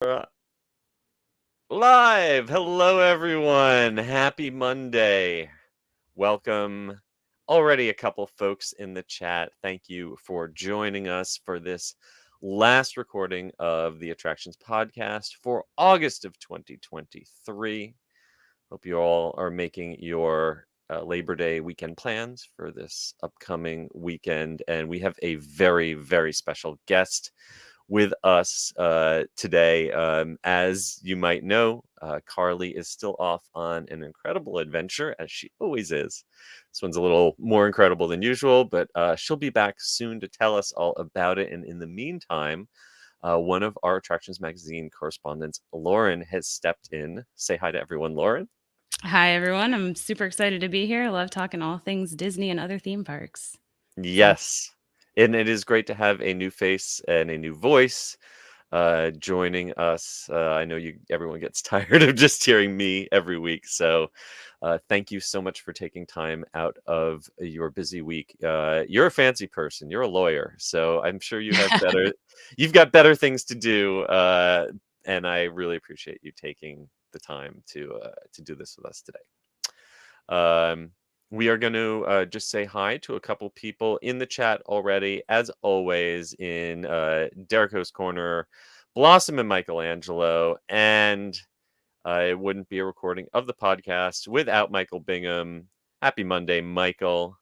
Uh, Live. Hello, everyone. Happy Monday. Welcome. Already a couple folks in the chat. Thank you for joining us for this last recording of the Attractions Podcast for August of 2023. Hope you all are making your Labor Day weekend plans for this upcoming weekend. And we have a very, very special guest with us today. As you might know, Carly is still off on an incredible adventure, as she always is. This one's a little more incredible than usual, but she'll be back soon to tell us all about it. And in the meantime, one of our Attractions Magazine correspondents, Lauren, has stepped in. Say hi to everyone, Lauren. Hi, everyone. I'm super excited to be here. I love talking all things Disney and other theme parks. So, Yes. And it is great to have a new face and a new voice joining us. I know everyone gets tired of just hearing me every week. So thank you so much for taking time out of your busy week. You're a fancy person. You're a lawyer. So I'm sure you've got better things to do. And I really appreciate you taking the time to do this with us today. We are going to just say hi to a couple people in the chat already. As always, in Derico's Corner, Blossom and Michelangelo. And it wouldn't be a recording of the podcast without Michael Bingham. Happy Monday, Michael.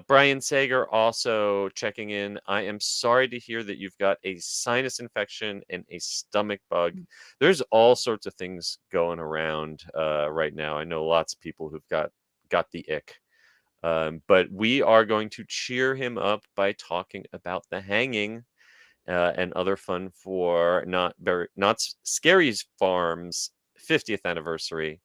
Brian Sager also checking in. I am sorry to hear that you've got a sinus infection and a stomach bug. There's all sorts of things going around right now. I know lots of people who've got the ick. But we are going to cheer him up by talking about the hanging and other fun for Not Scary's Farm's 50th anniversary.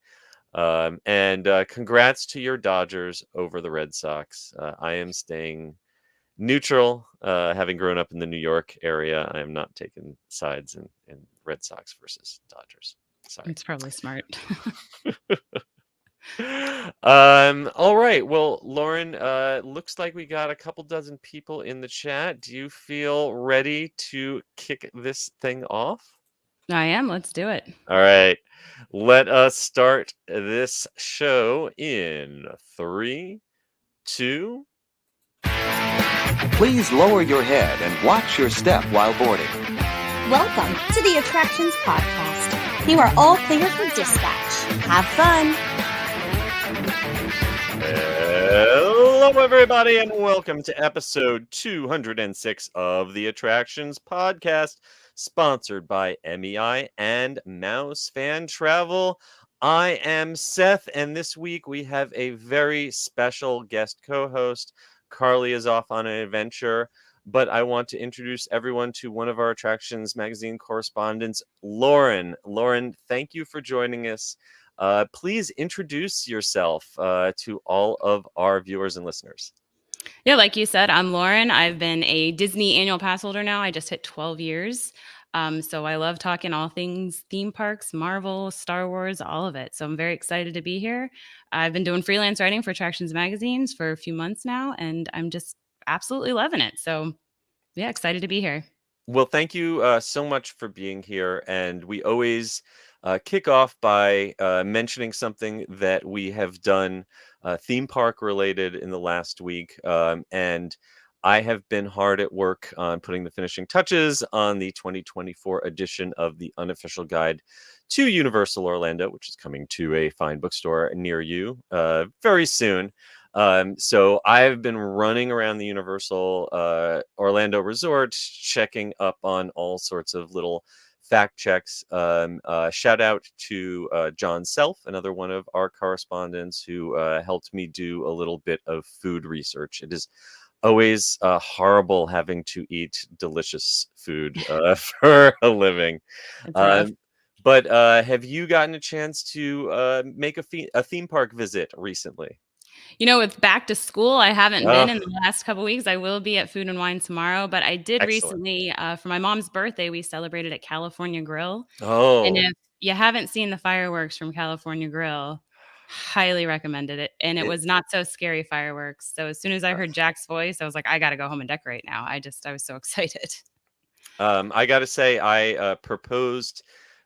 And congrats to your Dodgers over the Red Sox. I am staying neutral, having grown up in the New York area. I am not taking sides in Red Sox versus Dodgers. Sorry. it's probably smart. All right. Well, Lauren, looks like we got a couple dozen people in the chat. Do you feel ready to kick this thing off? I am. Let's do it. All right. Let us start this show in 3, 2. Please lower your head and watch your step while boarding. Welcome to the Attractions Podcast. You are all clear for dispatch. Have fun. Hello, everybody, and welcome to episode 206 of the Attractions Podcast, sponsored by MEI and Mouse Fan Travel. I am Seth, and this week we have a very special guest co-host. Carly is off on an adventure, but I want to introduce everyone to one of our Attractions Magazine correspondents, Lauren. Lauren, thank you for joining us. Please introduce yourself to all of our viewers and listeners. Yeah, like you said, I'm Lauren. I've been a Disney annual pass holder now. I just hit 12 years. So I love talking all things theme parks, Marvel, Star Wars, all of it. So I'm very excited to be here. I've been doing freelance writing for Attractions Magazines for a few months now, and I'm just absolutely loving it. So yeah, excited to be here. Well, thank you so much for being here. And we always kick off by mentioning something that we have done theme park related in the last week. And I have been hard at work on putting the finishing touches on the 2024 edition of the unofficial guide to Universal Orlando, which is coming to a fine bookstore near you very soon. So I've been running around the Universal Orlando Resort, checking up on all sorts of little fact checks. Shout out to John Self, another one of our correspondents who helped me do a little bit of food research. It is always horrible having to eat delicious food for a living. It's rough. But have you gotten a chance to make a theme park visit recently? With back to school, I haven't been Oh, in the last couple weeks. I will be at Food and Wine tomorrow, but I did excellent. recently, for my mom's birthday, we celebrated at California Grill. And Oh, if you haven't seen the fireworks from California Grill, highly recommended it. And it it, was not so scary fireworks. So as soon as I heard Jack's voice, I was like, I got to go home and decorate now. I was so excited. I gotta say, I proposed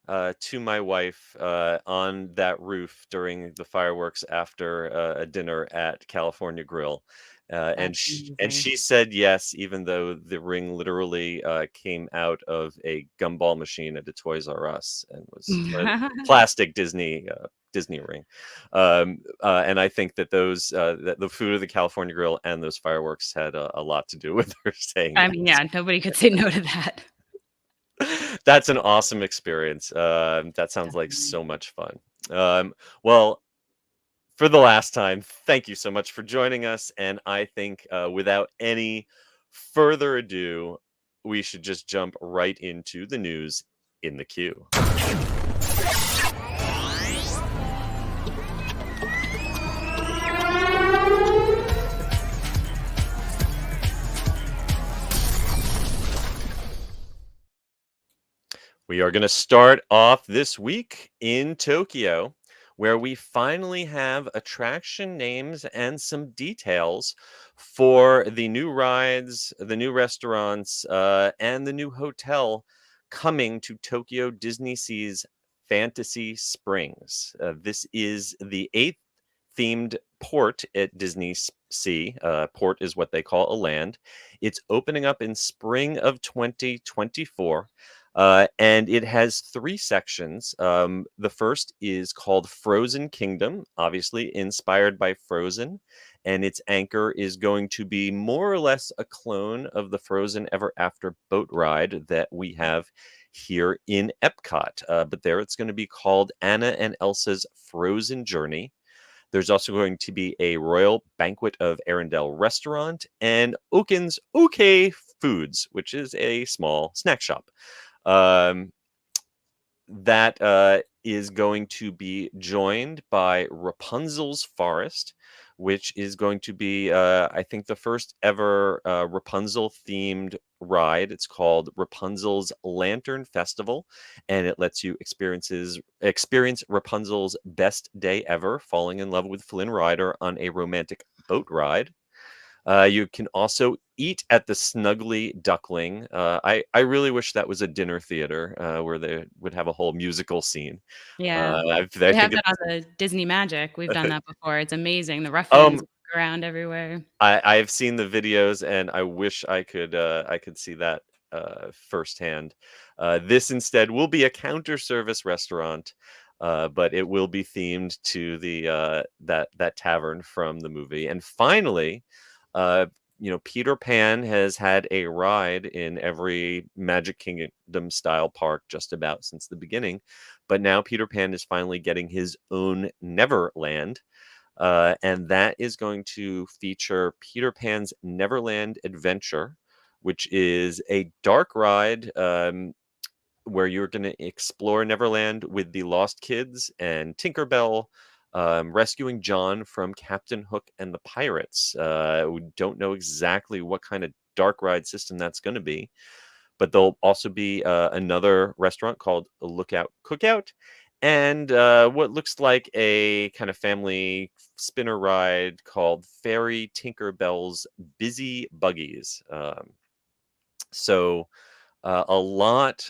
to my wife on that roof during the fireworks after a dinner at California Grill, That's and amazing. she said yes, even though the ring literally came out of a gumball machine at a Toys R Us and was one of the plastic Disney ring. And I think that that the food of the California Grill and those fireworks had a lot to do with her saying I mean, yes. yeah, nobody could say no to that. That's an awesome experience. That sounds like Definitely. so much fun. Well, for the last time, thank you so much for joining us. And I think without any further ado, we should just jump right into the news in the queue. We are going to start off this week in Tokyo, where we finally have attraction names and some details for the new rides, the new restaurants, and the new hotel coming to Tokyo DisneySea's Fantasy Springs. This is the eighth themed port at DisneySea. Port is what they call a land. It's opening up in spring of 2024. And it has three sections. The first is called Frozen Kingdom, obviously inspired by Frozen. And its anchor is going to be more or less a clone of the Frozen Ever After boat ride that we have here in Epcot. But there it's going to be called Anna and Elsa's Frozen Journey. There's also going to be a Royal Banquet of Arendelle restaurant and Oaken's OK Foods, which is a small snack shop. Um, that is going to be joined by Rapunzel's Forest, which is going to be, I think, the first ever Rapunzel themed ride. It's called Rapunzel's Lantern Festival, and it lets you experience Rapunzel's best day ever, falling in love with Flynn Rider on a romantic boat ride. You can also eat at the Snuggly Duckling. I really wish that was a dinner theater where they would have a whole musical scene. Yeah. I They have think that on it's the Disney Magic. We've done that before. It's amazing. The ruffians um walk around everywhere. I've seen the videos and I wish I could see that firsthand. This instead will be a counter service restaurant. But it will be themed to the that tavern from the movie. And finally, uh, Peter Pan has had a ride in every Magic Kingdom style park just about since the beginning, but now Peter Pan is finally getting his own Neverland. And that is going to feature Peter Pan's Neverland Adventure, which is a dark ride where you're going to explore Neverland with the Lost Kids and Tinkerbell, rescuing John from Captain Hook and the Pirates. We don't know exactly what kind of dark ride system that's going to be, but there'll also be another restaurant called Lookout Cookout, and what looks like a kind of family spinner ride called Fairy Tinkerbell's Busy Buggies. So a lot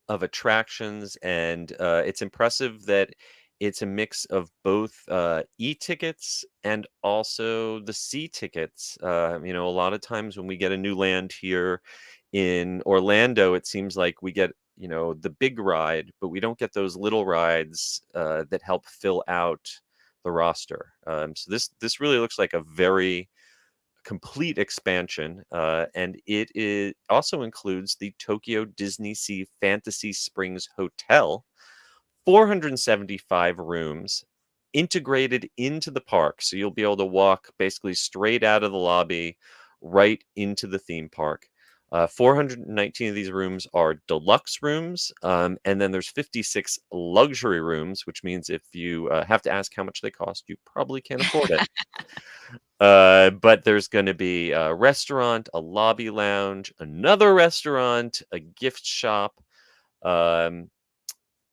of attractions, and it's impressive that it's a mix of both e-tickets and also the C-tickets. A lot of times when we get a new land here in Orlando, it seems like we get the big ride, but we don't get those little rides that help fill out the roster. So this really looks like a very complete expansion, and it also includes the Tokyo DisneySea Fantasy Springs Hotel, 475 rooms integrated into the park. So you'll be able to walk basically straight out of the lobby right into the theme park. 419 of these rooms are deluxe rooms, and then there's 56 luxury rooms, which means if you have to ask how much they cost, you probably can't afford it. But there's going to be a restaurant, a lobby lounge, another restaurant, a gift shop. Um,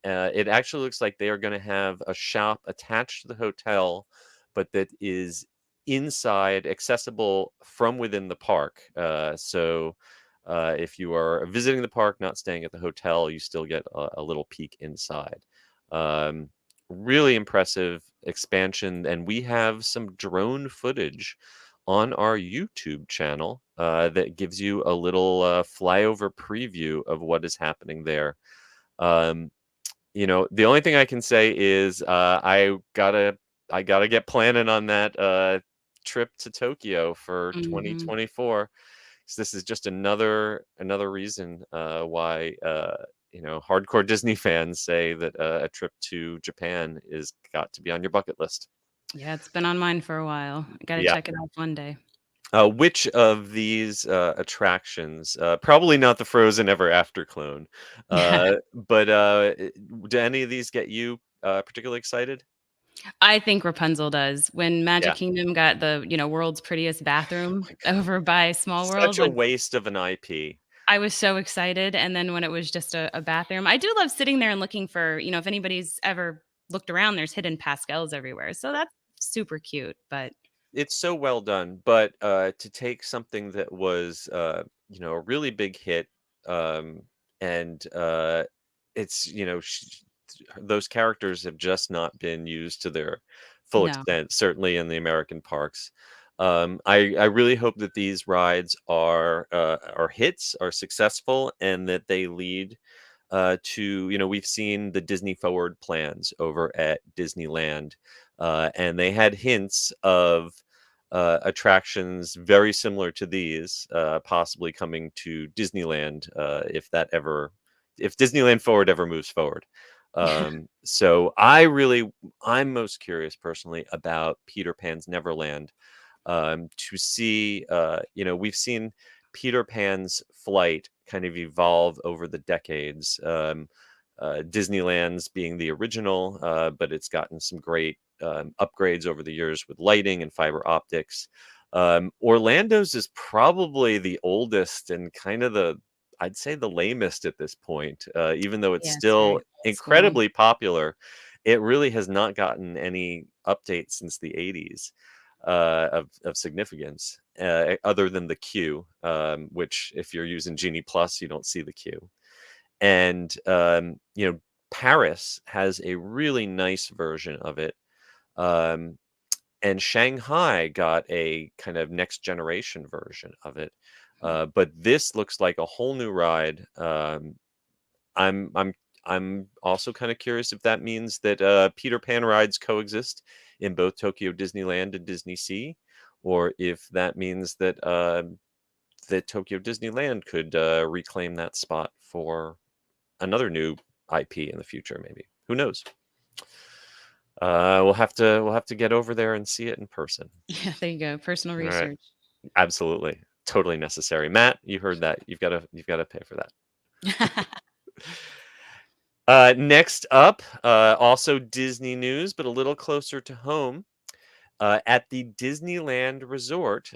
it actually looks like they are going to have a shop attached to the hotel, but that is inside, accessible from within the park. So If you are visiting the park, not staying at the hotel, you still get a little peek inside. Um, really impressive expansion, and we have some drone footage on our YouTube channel that gives you a little flyover preview of what is happening there. Um, the only thing I can say is I gotta get planning on that trip to Tokyo for Hmm. 2024. 'Cause this is just another reason why hardcore Disney fans say that a trip to Japan is got to be on your bucket list. Yeah, it's been on mine for a while. I got to Yeah. check it out one day. Which of these attractions, probably not the Frozen Ever After clone, but do any of these get you particularly excited? I think Rapunzel does. When Magic Yeah. Kingdom got the, world's prettiest Oh bathroom my God. over by Small World, Such a when waste of an IP. I was so excited, and then when it was just a bathroom, I do love sitting there and looking for, if anybody's ever looked around, there's hidden pastels everywhere. So that's super cute. But It's so well done, but to take something that was a really big hit, um, and it's those characters have just not been used to their full no. extent, certainly in the American parks. I really hope that these rides are hits, are successful, and that they lead to we've seen the Disney Forward plans over at Disneyland, and they had hints of attractions very similar to these possibly coming to Disneyland if Disneyland Forward ever moves forward. So I'm most curious personally about Peter Pan's Neverland, to see, we've seen Peter Pan's flight kind of evolve over the decades. Disneyland's being the original, but it's gotten some great upgrades over the years with lighting and fiber optics. Orlando's is probably the oldest and kind of I'd say the lamest at this point, even though it's Yeah, it's very still old school. incredibly popular. It really has not gotten any updates since the 80s of significance, other than the queue, which if you're using Genie Plus, you don't see the queue. And Paris has a really nice version of it, um, and Shanghai got a kind of next generation version of it. But this looks like a whole new ride. I'm I'm I'm also kind of curious if that means that Peter Pan rides coexist in both Tokyo Disneyland and DisneySea, or if that means that Tokyo Disneyland could reclaim that spot for another new IP in the future. Maybe, who knows? We'll have to get over there and see it in person. Yeah, there you go. Personal All right, research. absolutely, totally necessary. Matt, you heard that? You've got to pay for that. Next up, also Disney news, but a little closer to home. At the Disneyland Resort,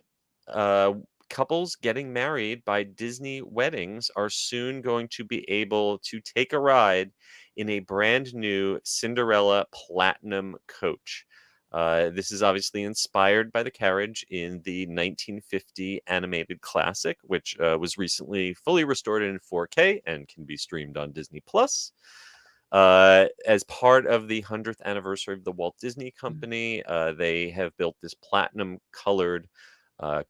uh, couples getting married by Disney weddings are soon going to be able to take a ride in a brand new Cinderella Platinum coach. This is obviously inspired by the carriage in the 1950 animated classic, which was recently fully restored in 4K and can be streamed on Disney Plus. As part of the 100th anniversary of the Walt Disney Company, they have built this platinum colored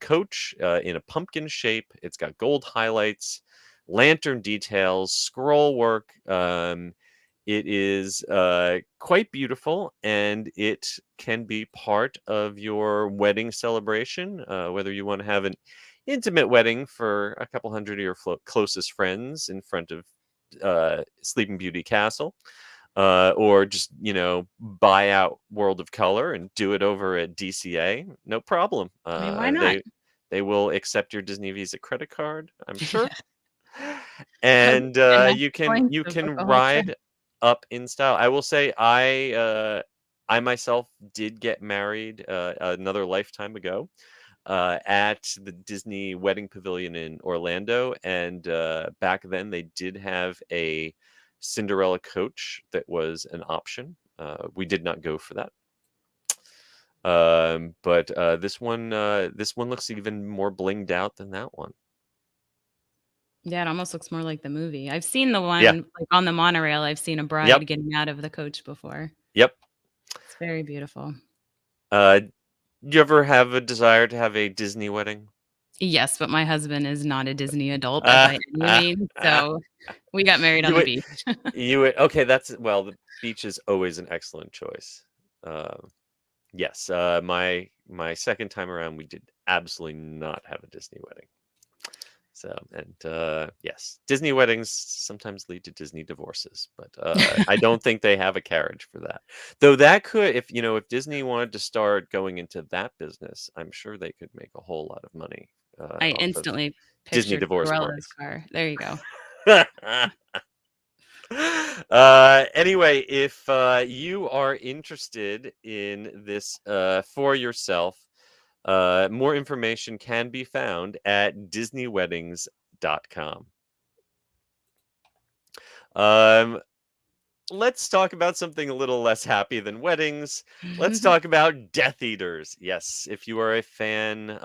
coach in a pumpkin shape. It's got gold highlights, lantern details, scroll work. It is quite beautiful, and it can be part of your wedding celebration, whether you want to have an intimate wedding for a couple hundred of your closest friends in front of Sleeping Beauty Castle, or just buy out World of Color and do it over at DCA. No problem. I mean, why not? They will accept your Disney Visa credit card, I'm sure, Yeah. Hug and and match you can points you to book can a whole trip. ride up in style. I will say I myself did get married another lifetime ago at the Disney Wedding Pavilion in Orlando, and back then they did have a Cinderella coach that was an option. We did not go for that, but this one looks even more blinged out than that one. Yeah, it almost looks more like the movie. I've seen the Yeah. one, like, on the monorail, I've seen a Yep. bride getting out of the coach before. Yep. It's very beautiful. Uh, you ever have a desire to have a Disney wedding? Yes, but my husband is not a Disney adult by Ah, any ah, means, ah. so we got married on You the would, beach. okay. The beach is always an excellent choice. Uh, yes. My second time around, we did absolutely not have a Disney wedding. So, and yes, Disney weddings sometimes lead to Disney divorces, but I don't think they have a carriage for that. Though that could, if Disney wanted to start going into that business, I'm sure they could make a whole lot of money I off of instantly Disney pictured divorce Cruella's parties. car. There you go. Anyway, if you are interested in this for yourself, more information can be found at disneyweddings.com. Um, let's talk about something a little less happy than weddings. Let's talk about Death Eaters. Yes, if you are a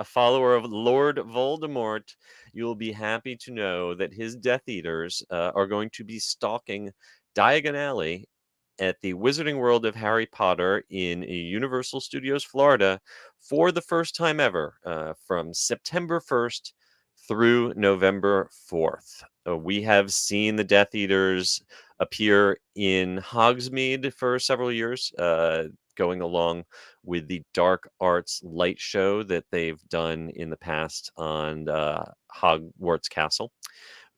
follower of Lord Voldemort, you will be happy to know that his Death Eaters are going to be stalking Diagon Alley at the Wizarding World of Harry Potter in Universal Studios, Florida, for the first time ever, from September 1st through November 4th. We have seen the Death Eaters appear in Hogsmeade for several years, going along with the Dark Arts light show that they've done in the past on Hogwarts Castle.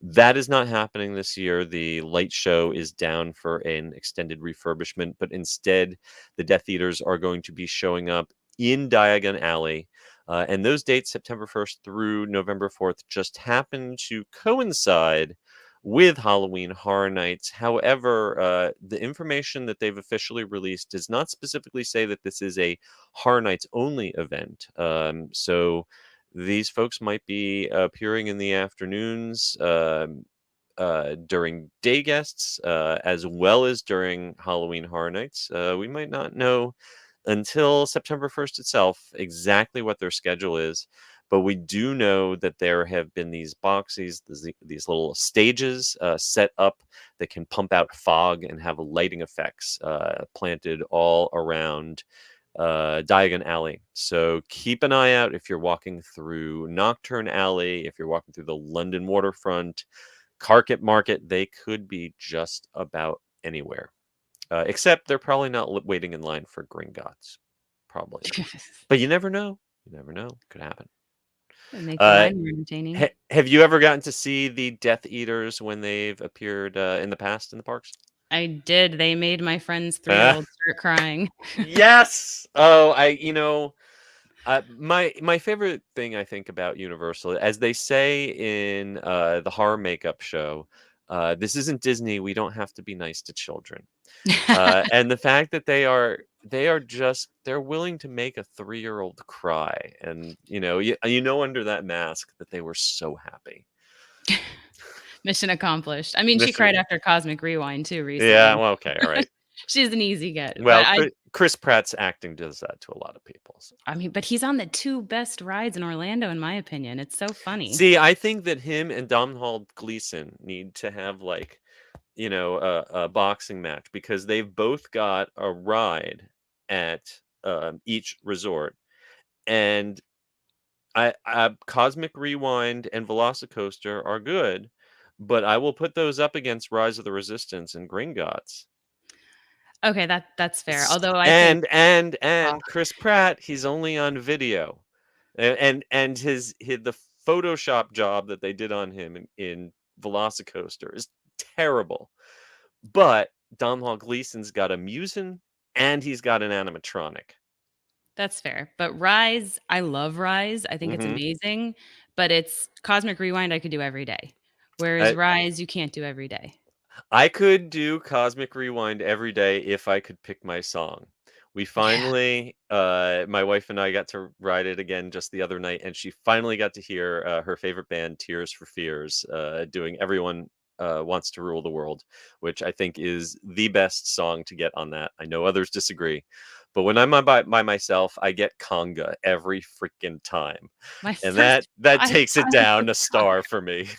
That is not happening this year. The light show is down for an extended refurbishment, but instead, the Death Eaters are going to be showing up in Diagon Alley. And those dates, September 1st through November 4th, just happen to coincide with Halloween Horror Nights. However, the information that they've officially released does not specifically say that this is a Horror Nights only event. So these folks might be appearing in the afternoons during day guests, as well as during Halloween Horror Nights. We might not know until September 1st itself exactly what their schedule is. But we do know that there have been these boxes, these little stages set up that can pump out fog and have lighting effects planted all around Diagon Alley. So keep an eye out if you're walking through Nocturne Alley, if you're walking through the London waterfront, Carpet Market. They could be just about anywhere, except they're probably not waiting in line for Gringotts. Probably not. But you never know. You never know. Could happen. It'd make the Uh, line more entertaining. have you ever gotten to see the Death Eaters when they've appeared in the past in the parks? I did. They made my friend's Uh, 3-year-old start crying. yes. Oh, my favorite thing I think about Universal, as they say in the horror makeup show, this isn't Disney. We don't have to be nice to children. And the fact that they're willing to make a 3-year-old cry, and under that mask that they were so happy. Mission accomplished. I mean, she Mission- cried after Cosmic Rewind too recently. Yeah, well, okay, all right. She's an easy get. Well, But Chris Pratt's acting does that to a lot of people. So. I mean, but he's on the 2 best rides in Orlando, in my opinion. It's so funny. See, I think that him and Domhnall Gleeson need to have a boxing match, because they've both got a ride at each resort, and Cosmic Rewind and Velocicoaster are good, but I will put those up against Rise of the Resistance and Gringotts. Okay, that's fair. Although I think and Chris Pratt, he's only on video, and the Photoshop job that they did on him in Velocicoaster is terrible. But Domhnall Gleeson's got a musin and he's got an animatronic. that's fair. But Rise, I love Rise. I think it's amazing. But it's Cosmic Rewind I could do every day. Whereas Rise, you can't do every day. I could do Cosmic Rewind every day if I could pick my song. We finally, my wife and I got to ride it again just the other night, and she finally got to hear her favorite band, Tears for Fears, doing Everyone Wants to Rule the World, which I think is the best song to get on that. I know others disagree, but when I'm by myself, I get conga every freaking time, and that takes it down a star for me.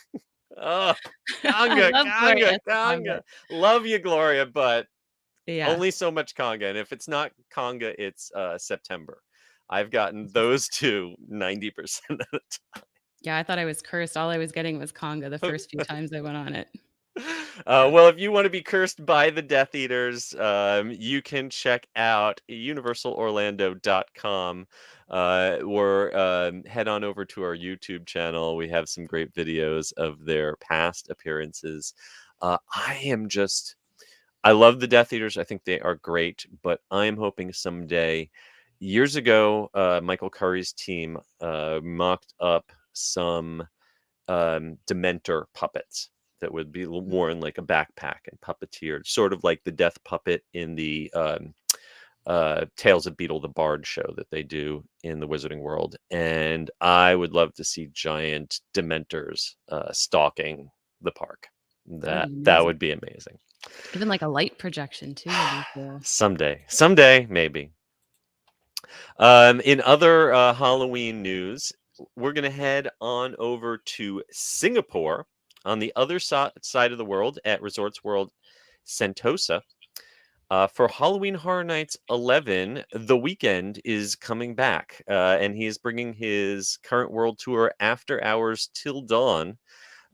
Oh, I conga, love conga, Gloria Estefan, conga. Love you, Gloria, but yeah. only so much conga. And if it's not conga, it's September. I've gotten those two 90% of the Yeah, I thought I was cursed. All I was getting was conga the time. first few times I went on it. Well, if you want to be cursed by the Death Eaters, you can check out universalorlando.com or head on over to our YouTube channel. We have some great videos of their past appearances. I love the Death Eaters. I think they are great, but I'm hoping someday. Years ago, Michael Curry's team mocked up some Dementor puppets that would be worn like a backpack and puppeteered, sort of like the death puppet in the Tales of Beetle the Bard show that they do in the Wizarding World. And I would love to see giant Dementors stalking the park. That would be That amazing. would be amazing. Even like a light projection too would be cool. Someday, maybe. In other Halloween news, we're going to head on over to Singapore on the other side of the world at Resorts World Sentosa. For Halloween Horror Nights 11, The Weeknd is coming back, and he is bringing his current world tour After Hours Till Dawn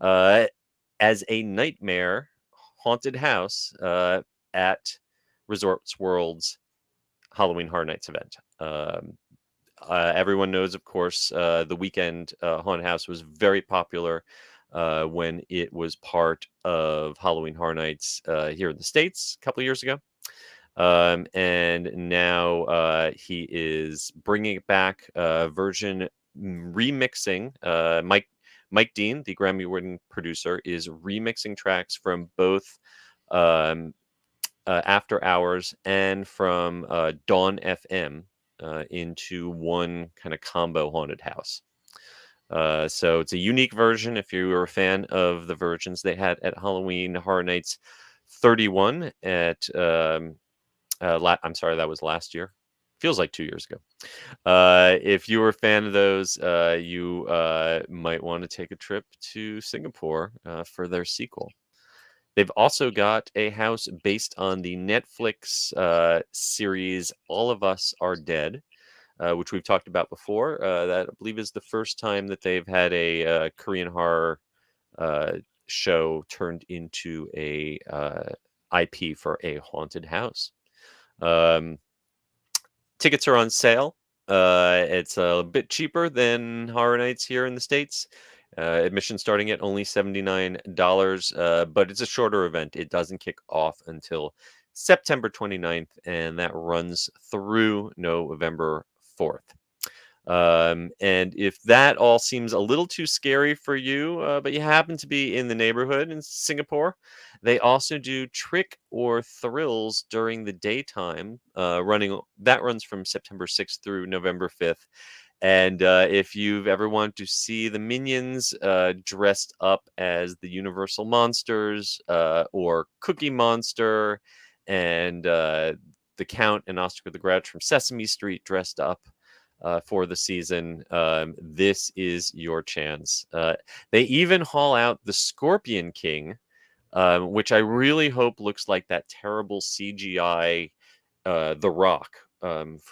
as a nightmare haunted house at Resorts World's Halloween Horror Nights event. Everyone knows, of course, The Weeknd Haunted House was very popular when it was part of Halloween Horror Nights here in the States a couple of years ago. And now he is bringing it back, version remixing. Mike Dean, the Grammy-winning producer, is remixing tracks from both After Hours and from Dawn FM into one kind of combo haunted house. So it's a unique version if you were a fan of the versions they had at Halloween Horror Nights 31 at I'm sorry, that was last year. Feels like 2 years ago. If you were a fan of those, you might want to take a trip to Singapore for their sequel. They've also got a house based on the Netflix series All of Us Are Dead, which we've talked about before. That I believe is the first time that they've had a Korean horror show turned into a IP for a haunted house. Tickets are on sale. It's a bit cheaper than Horror Nights here in the States. Admission starting at only $79, but it's a shorter event. It doesn't kick off until September 29th, and that runs through November 4th. And if that all seems a little too scary for you, but you happen to be in the neighborhood in Singapore, they also do Trick or Thrills during the daytime. That runs from September 6th through November 5th. And if you've ever wanted to see the Minions dressed up as the Universal Monsters or Cookie Monster and the Count and Oscar the Grouch from Sesame Street dressed up for the season, this is your chance. They even haul out the Scorpion King, which I really hope looks like that terrible CGI The Rock from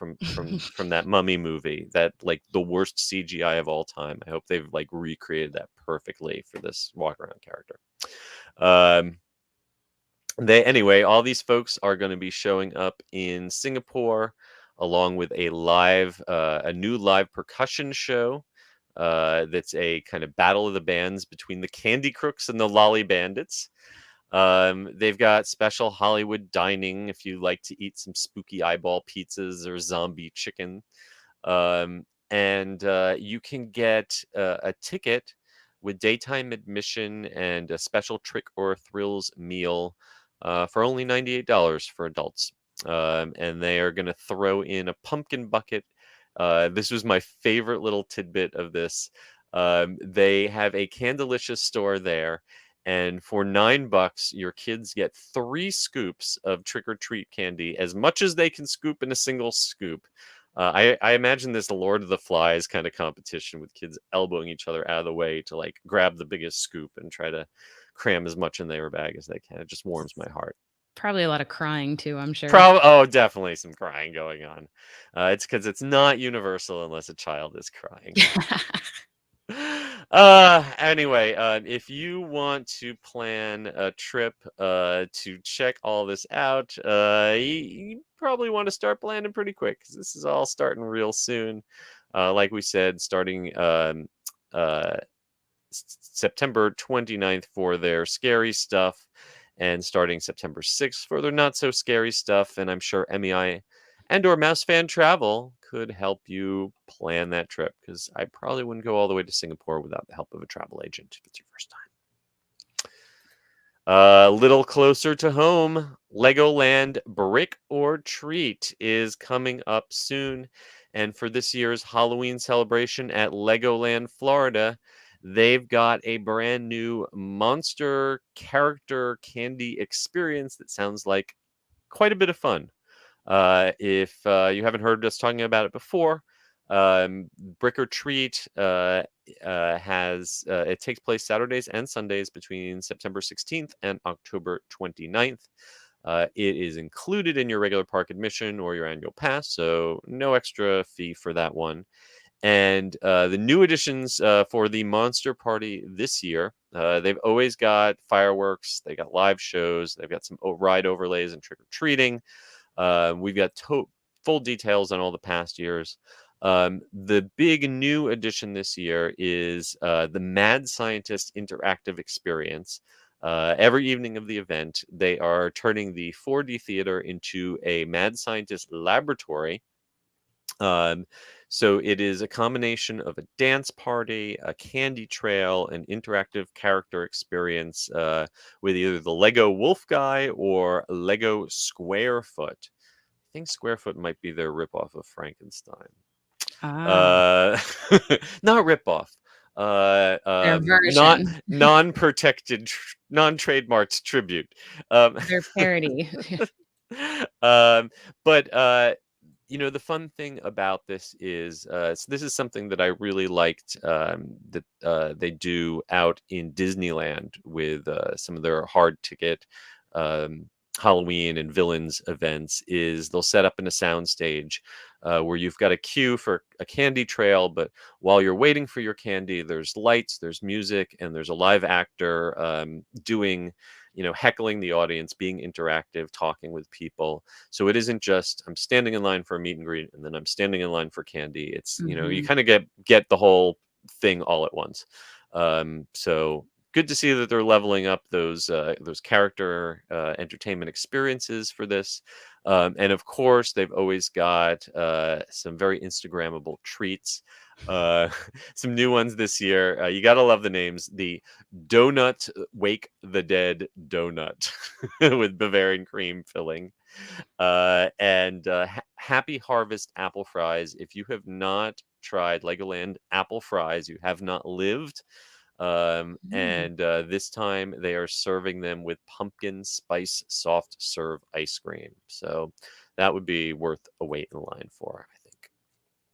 that Mummy movie, that like the worst CGI of all time. I hope they've like recreated that perfectly for this walk around character. All these folks are going to be showing up in Singapore along with a new live percussion show that's a kind of battle of the bands between the Candy Crooks and the Lolly Bandits. They've got special Hollywood dining if you like to eat some spooky eyeball pizzas or zombie chicken. And you can get a ticket with daytime admission and a special Trick or Thrills meal for only $98 for adults. And they are going to throw in a pumpkin bucket. This was my favorite little tidbit of this. They have a Candelicious store there, and for $9, your kids get 3 scoops of trick or treat candy, as much as they can scoop in a single scoop. I imagine this Lord of the Flies kind of competition with kids elbowing each other out of the way to like grab the biggest scoop and try to cram as much in their bag as they can. It just warms my heart. Probably a lot of crying too, I'm sure. Oh, definitely some crying going on. It's because it's not universal unless a child is crying. Anyway, if you want to plan a trip to check all this out, you probably want to start planning pretty quick because this is all starting real soon. Like we said, starting uh, September 29th for their scary stuff, and starting September 6th for their not so scary stuff. And I'm sure MEI and or Mouse Fan Travel could help you plan that trip, because I probably wouldn't go all the way to Singapore without the help of a travel agent if it's your first time. A little closer to home, Legoland Brick or Treat is coming up soon. And for this year's Halloween celebration at Legoland, Florida, they've got a brand new monster character candy experience that sounds like quite a bit of fun. If you haven't heard us talking about it before, Brick or Treat has it takes place Saturdays and Sundays between September 16th and October 29th. It is included in your regular park admission or your annual pass, so no extra fee for that one. And the new additions for the Monster Party this year, they've always got fireworks, they got live shows, they've got some ride overlays and trick-or-treating. We've got full details on all the past years. The big new addition this year is the Mad Scientist interactive experience. Every evening of the event, they are turning the 4D theater into a Mad Scientist laboratory. So it is a combination of a dance party, a candy trail, an interactive character experience with either the Lego Wolf Guy or Lego Squarefoot. I think Squarefoot might be their ripoff of Frankenstein. Ah, Not ripoff. their Not version, non-protected, non-trademarked tribute. their parody. But the fun thing about this is, so this is something that I really liked that they do out in Disneyland with some of their hard ticket Halloween and villains events, is they'll set up in a soundstage where you've got a queue for a candy trail, but while you're waiting for your candy, there's lights, there's music, and there's a live actor doing, heckling the audience, being interactive, talking with people. So it isn't just I'm standing in line for a meet and greet and then I'm standing in line for candy. It's, you kind of get the whole thing all at once. So good to see that they're leveling up those character entertainment experiences for this. And of course, they've always got some very Instagrammable treats. Some new ones this year. You got to love the names. The Donut Wake the Dead Donut with Bavarian cream filling. And Happy Harvest apple fries. If you have not tried Legoland apple fries, you have not lived. And this time they are serving them with pumpkin spice soft serve ice cream. So that would be worth a wait in line for, I think.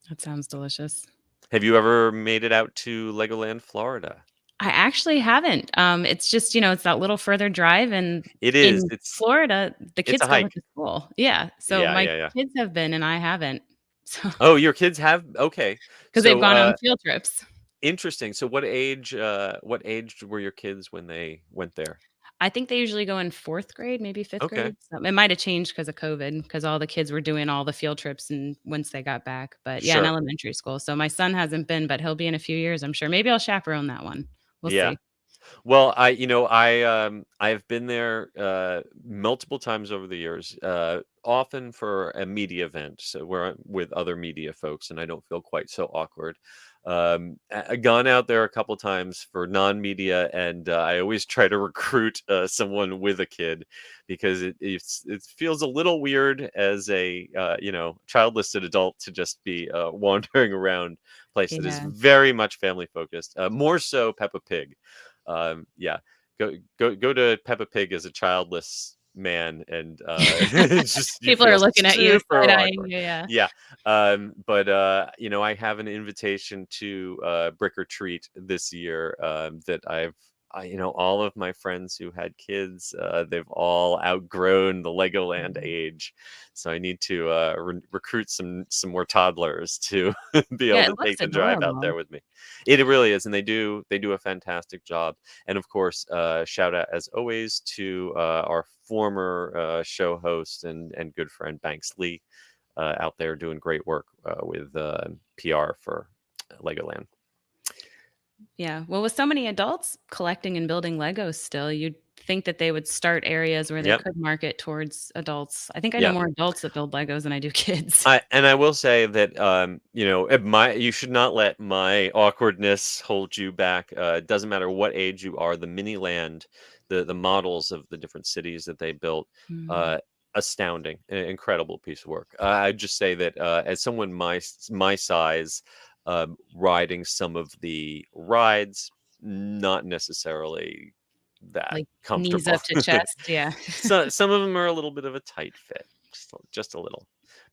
That sounds delicious. Have you ever made it out to Legoland, Florida? I actually haven't. It's just, it's that little further drive, and It is. in Florida, the It's kids a go hike. with the school. Yeah. So Yeah, my yeah. kids have been and I haven't. So Oh, your kids have? Okay. because they've So gone on field trips. interesting. So what age were your kids when they went there? I think they usually go in 4th grade, maybe 5th Okay. grade. So it might have changed because of COVID, because all the kids were doing all the field trips and once they got back. But yeah, in Sure. elementary school. So my son hasn't been, but he'll be in a few years, I'm sure. Maybe I'll chaperone that one. We'll Yeah. see. Well, I've been there multiple times over the years, often for a media event, so where I'm with other media folks, and I don't feel quite so awkward. Gone out there a couple times for non-media, and I always try to recruit someone with a kid, because it feels a little weird as a child-listed adult to just be wandering around a place that is Yeah. very much family focused, more so Peppa Pig. Yeah, go to Peppa Pig as a childless man, and it's just you People are feel looking at you, super side-eyeing awkward. you, yeah. Yeah. But I have an invitation to Brick or Treat this year that all of my friends who had kids, they've all outgrown the Legoland Mhm. age, so I need to recruit some more toddlers to be able Yeah, to it looks take the drive out there adorable. with me. It really is, and they do a fantastic job. And of course, shout out as always to our former show host and good friend Banks Lee out there doing great work with PR for Legoland. Yeah. Well, with so many adults collecting and building Legos still, you'd think that they would start areas where they Yep. could market towards adults. I think I know Yeah. more adults that build Legos than I do kids. I will say that you should not let my awkwardness hold you back. It doesn't matter what age you are. The mini land, the models of the different cities that they built, Mm, uh, astounding, incredible piece of work. I'd just say that as someone my size, riding some of the rides, not necessarily that like knees comfortable. up to chest, yeah. So some of them are a little bit of a tight fit, just a little.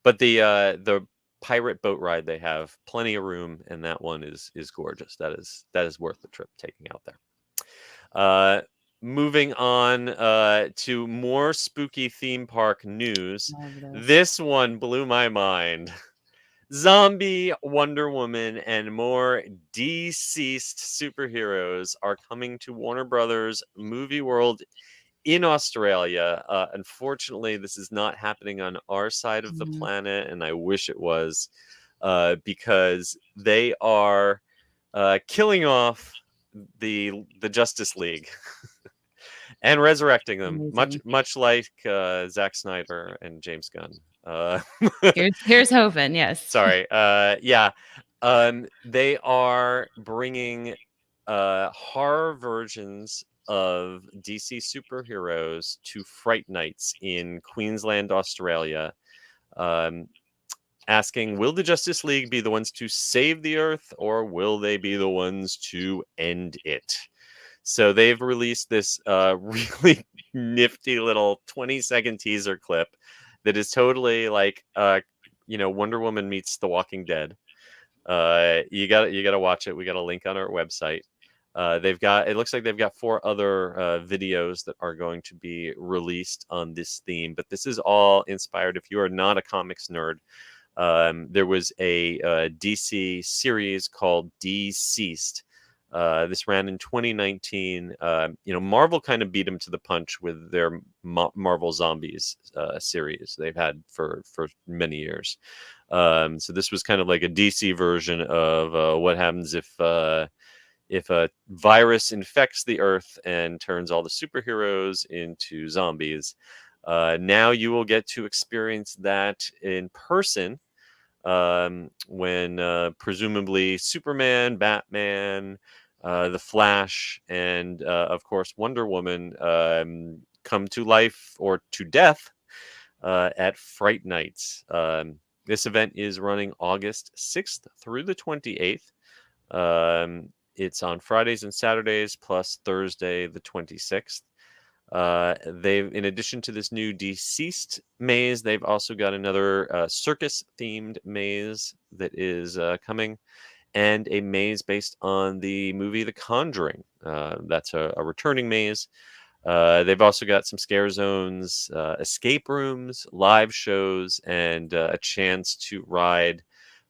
But the pirate boat ride, they have plenty of room, and that one is gorgeous. That is worth the trip taking out there. Uh, Moving on to more spooky theme park news. Love this. This one blew my mind. Zombie, Wonder Woman, and more deceased superheroes are coming to Warner Brothers Movie World in Australia. Unfortunately, this is not happening on our side of the Mm, planet, and I wish it was, because they are killing off the Justice League and resurrecting them, much amazing. much like Zack Snyder and James Gunn. Uh, Here's hoping, yes. Sorry. Yeah. They are bringing horror versions of DC superheroes to Fright Nights in Queensland, Australia. Um, Asking, will the Justice League be the ones to save the Earth, or will they be the ones to end it? So they've released this really nifty little 20-second teaser clip that is totally like Wonder Woman meets The Walking Dead. You got to watch it. We got a link on our website. It looks like they've got 4 other videos that are going to be released on this theme, but this is all inspired. If you are not a comics nerd, there was a DC series called Deceased. This ran in 2019. Marvel kind of beat them to the punch with their Marvel Zombies series they've had for many years. So this was kind of like a DC version of what happens if a virus infects the Earth and turns all the superheroes into zombies. Now you will get to experience that in person when presumably Superman, Batman, the Flash, and of course Wonder Woman come to life or to death at Fright Nights. This event is running August 6th through the 28th. It's on Fridays and Saturdays plus Thursday the 26th. They've, in addition to this new Deceased maze, they've also got another circus themed maze that is coming, and a maze based on the movie The Conjuring. That's a returning maze. They've also got some scare zones, escape rooms, live shows, and a chance to ride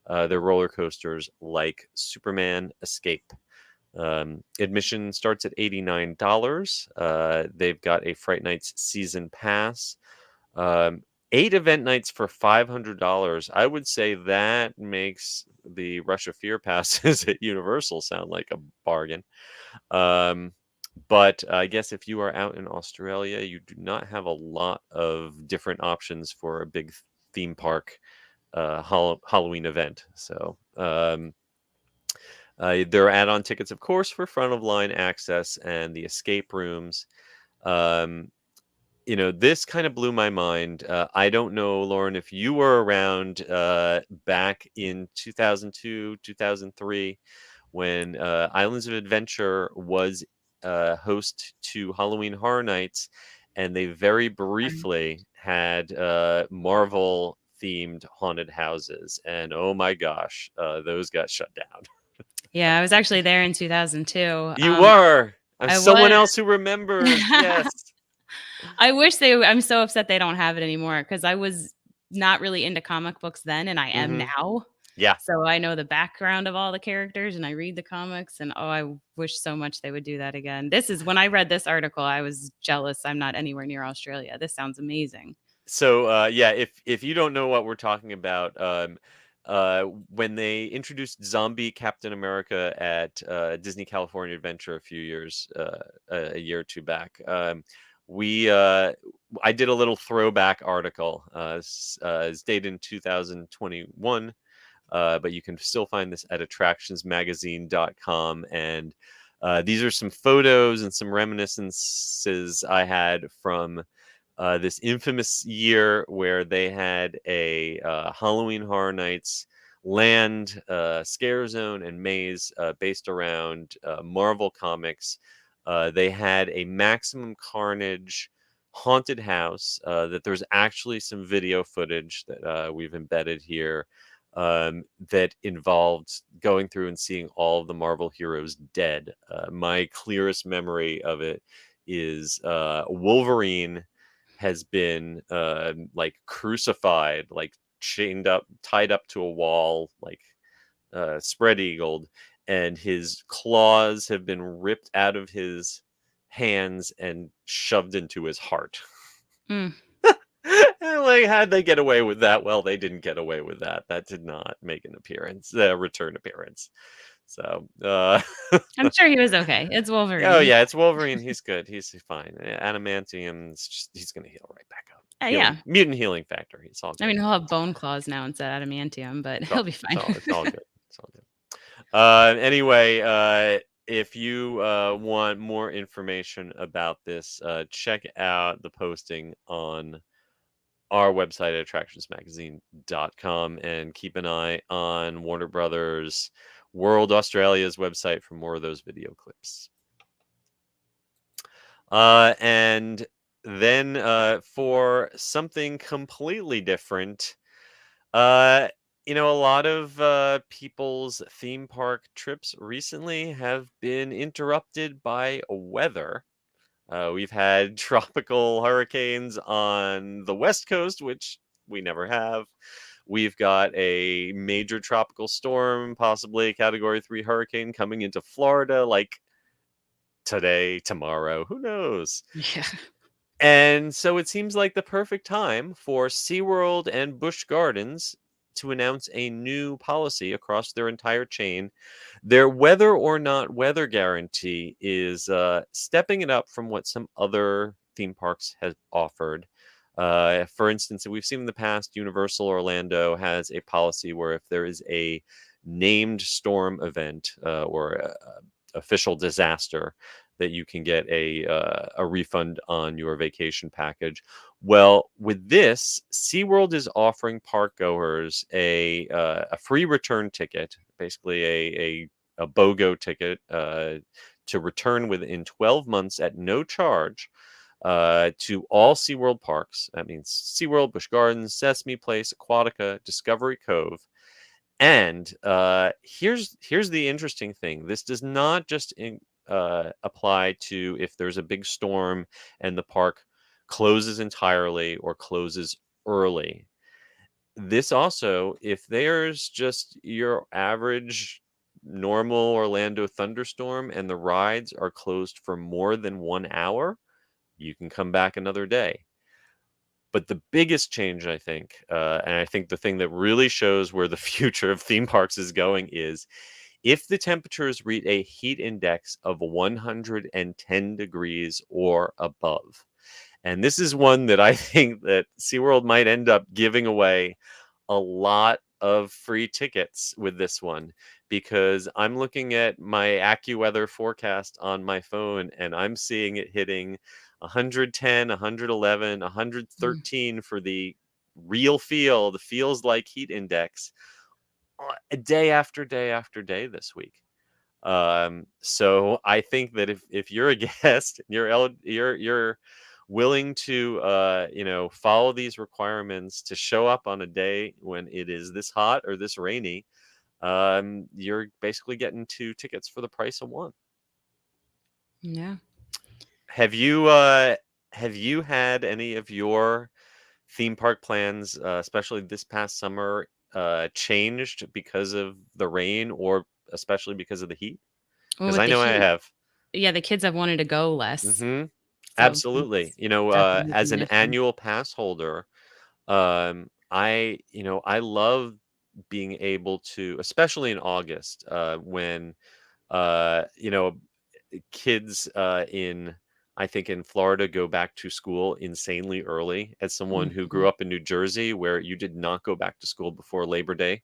their roller coasters like Superman Escape. Admission starts at $89. They've got a Fright Nights season pass. 8 event nights for $500. I would say that makes the Rush of Fear passes at Universal sound like a bargain. But I guess if you are out in Australia, you do not have a lot of different options for a big theme park Halloween event. So there are add-on tickets, of course, for front of line access and the escape rooms. Um, this kind of blew my mind. I don't know, Lauren, if you were around back in 2002, 2003, when Islands of Adventure was host to Halloween Horror Nights, and they very briefly had Marvel themed haunted houses, and oh my gosh, those got shut down. Yeah, I was actually there in 2002. You were. I'm I someone was. else who remembers. Yes. I wish I'm so upset they don't have it anymore because I was not really into comic books then, and I am now. Yeah. So I know the background of all the characters and I read the comics, and oh, I wish so much they would do that again. This is when I read this article, I was jealous. I'm not anywhere near Australia. This sounds amazing. So yeah, if you don't know what we're talking about, when they introduced Zombie Captain America at Disney California Adventure a year or two back, we I did a little throwback article. It's dated in 2021. But you can still find this at attractionsmagazine.com. And these are some photos and some reminiscences I had from this infamous year where they had a Halloween Horror Nights land scare zone and maze based around Marvel Comics. They had a Maximum Carnage haunted house that there's actually some video footage that we've embedded here that involved going through and seeing all of the Marvel heroes dead. My clearest memory of it is Wolverine has been like crucified, like chained up, tied up to a wall, like spread eagled, and his claws have been ripped out of his hands and shoved into his heart. Mm. Like, how'd they get away with that? Well, they didn't get away with that. That did not make an appearance, return appearance. So, I'm sure he was okay. It's Wolverine. oh yeah, it's Wolverine. He's good. He's fine. Adamantium, he's gonna heal right back up. Yeah. Mutant healing factor. He's all good. I mean, he'll have bone claws now instead of adamantium, but he'll be fine. It's all good. It's all good. Anyway, if you want more information about this, check out the posting on our website at attractionsmagazine.com and keep an eye on Warner Brothers World Australia's website for more of those video clips. And then for something completely different, a lot of people's theme park trips recently have been interrupted by weather. We've had tropical hurricanes on the West Coast, which we never have. We've got a major tropical storm, possibly a Category 3 hurricane coming into Florida, like today, tomorrow, who knows? Yeah. And so it seems like the perfect time for SeaWorld and Busch Gardens to announce a new policy across their entire chain. Their whether or not weather guarantee is stepping it up from what some other theme parks have offered. For instance, we've seen in the past, Universal Orlando has a policy where if there is a named storm event or official disaster, that you can get a refund on your vacation package. Well, with this, SeaWorld is offering park goers a free return ticket, basically a BOGO ticket to return within 12 months at no charge to all SeaWorld parks. That means SeaWorld, Busch Gardens, Sesame Place, Aquatica, Discovery Cove. And here's the interesting thing. This does not just apply to if there's a big storm and the park closes entirely or closes early. This also, if there's just your average normal Orlando thunderstorm and the rides are closed for more than 1 hour, you can come back another day. But the biggest change, I think, and I think the thing that really shows where the future of theme parks is going is if the temperatures reach a heat index of 110 degrees or above. And this is one that I think that SeaWorld might end up giving away a lot of free tickets with this one, because I'm looking at my AccuWeather forecast on my phone and I'm seeing it hitting 110, 111, 113 for the real feel, the feels like heat index, day after day after day this week. So I think that if you're a guest, you're willing to follow these requirements to show up on a day when it is this hot or this rainy, you're basically getting 2 tickets for the price of 1. Yeah. Have you had any of your theme park plans, especially this past summer, changed because of the rain or especially because of the heat? Well, Because with I the know I heat, have. yeah, the kids have wanted to go less. Hmm. So Absolutely. it's definitely As been an an issue. annual pass holder, I love being able to, especially in August, when uh, you know, kids in I think in Florida go back to school insanely early. As someone who Mhm. grew up in New Jersey, where you did not go back to school before Labor Day,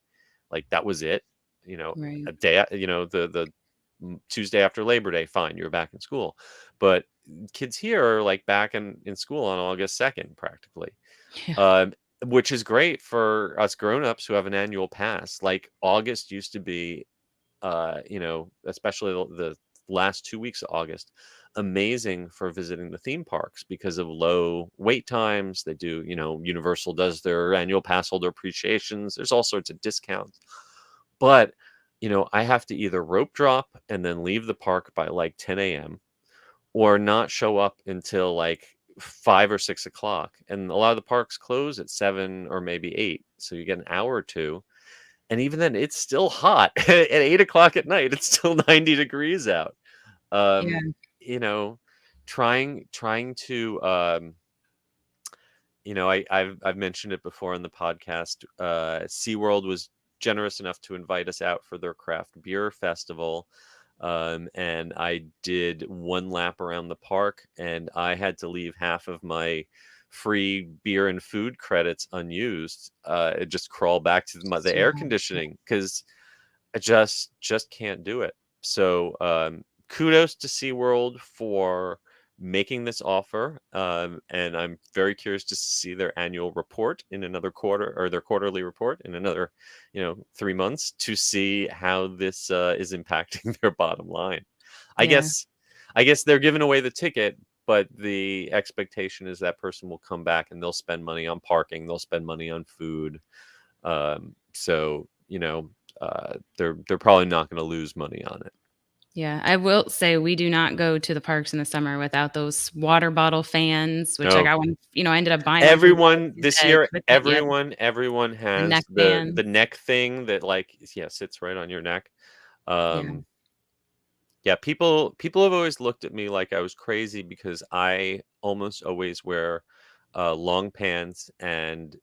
like that was it. Right. A day, the Tuesday after Labor Day, fine, you're back in school. But kids here are like back in school on August 2nd, practically. Yeah. Um, which is great for us grown-ups who have an annual pass. Like August used to be especially the last 2 weeks of August, amazing for visiting the theme parks because of low wait times. They do, Universal does their annual pass holder appreciations. There's all sorts of discounts. But, I have to either rope drop and then leave the park by like 10 a.m. or not show up until like 5 or 6 o'clock. And a lot of the parks close at 7 or maybe 8. So you get an hour or two, and even then, it's still hot at 8 o'clock at night. It's still 90 degrees out. Yeah. Um, you know, trying to I've mentioned it before in the podcast. SeaWorld was generous enough to invite us out for their craft beer festival. And I did one lap around the park, and I had to leave half of my free beer and food credits unused. Just crawl back to the So air conditioning because I just can't do it. So kudos to SeaWorld for making this offer. And I'm very curious to see their annual report in another quarter, or their quarterly report in another, 3 months, to see how this is impacting their bottom line. I yeah. guess I guess they're giving away the ticket, but the expectation is that person will come back and they'll spend money on parking, they'll spend money on food. So they're probably not going to lose money on it. Yeah, I will say we do not go to the parks in the summer without those water bottle fans, which I No, got one, I ended up buying one from everyone Galaxy's this Edge year, with that, yeah, everyone the has neck the bands. neck thing that sits right on your neck. Yeah. Um, yeah, people have always looked at me like I was crazy because I almost always wear long pants and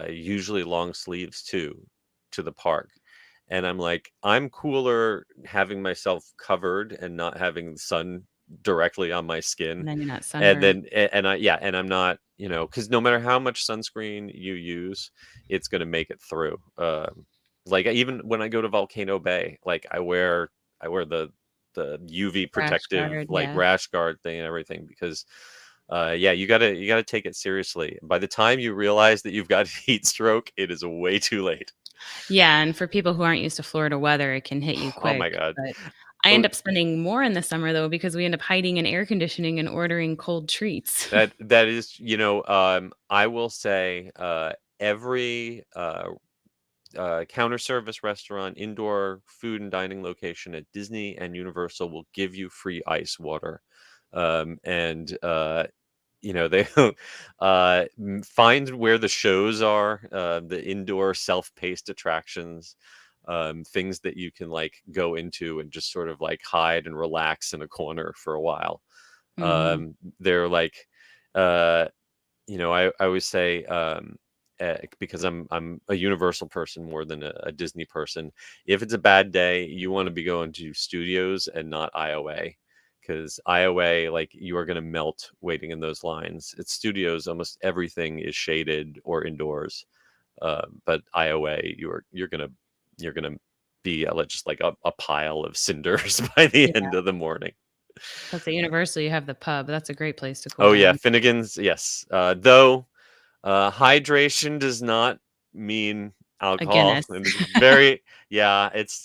usually long sleeves too to the park. And I'm like, I'm cooler having myself covered and not having the sun directly on my skin. And then you're not And sunburned. then and I'm not, because no matter how much sunscreen you use, it's going to make it through. Like even when I go to Volcano Bay, like I wear the UV Rash protective guard, like yeah. rash guard thing and everything, because yeah, you gotta take it seriously. By the time you realize that you've got heat stroke, it is way too late. Yeah, and for people who aren't used to Florida weather, it can hit you Oh quick, my god. but I Oh, end up spending more in the summer, though, because we end up hiding in air conditioning and ordering cold treats. that is, I will say, every counter service restaurant, indoor food and dining location at Disney and Universal will give you free ice water. And they find where the shows are, the indoor self-paced attractions, things that you can like go into and just sort of like hide and relax in a corner for a while. Mhm. They're like, uh, I always say, because I'm a Universal person more than a Disney person. If it's a bad day, you want to be going to studios and not IOA, because IOA, like, you are going to melt waiting in those lines. At studios, almost everything is shaded or indoors, but IOA, you're gonna be just like a pile of cinders by the Yeah, end of the morning. plus at Universal, you have the pub, that's a great place to cool Oh yeah, down. Finnegan's, yes. Though hydration does not mean A alcohol, Guinness. and it's very, yeah, it's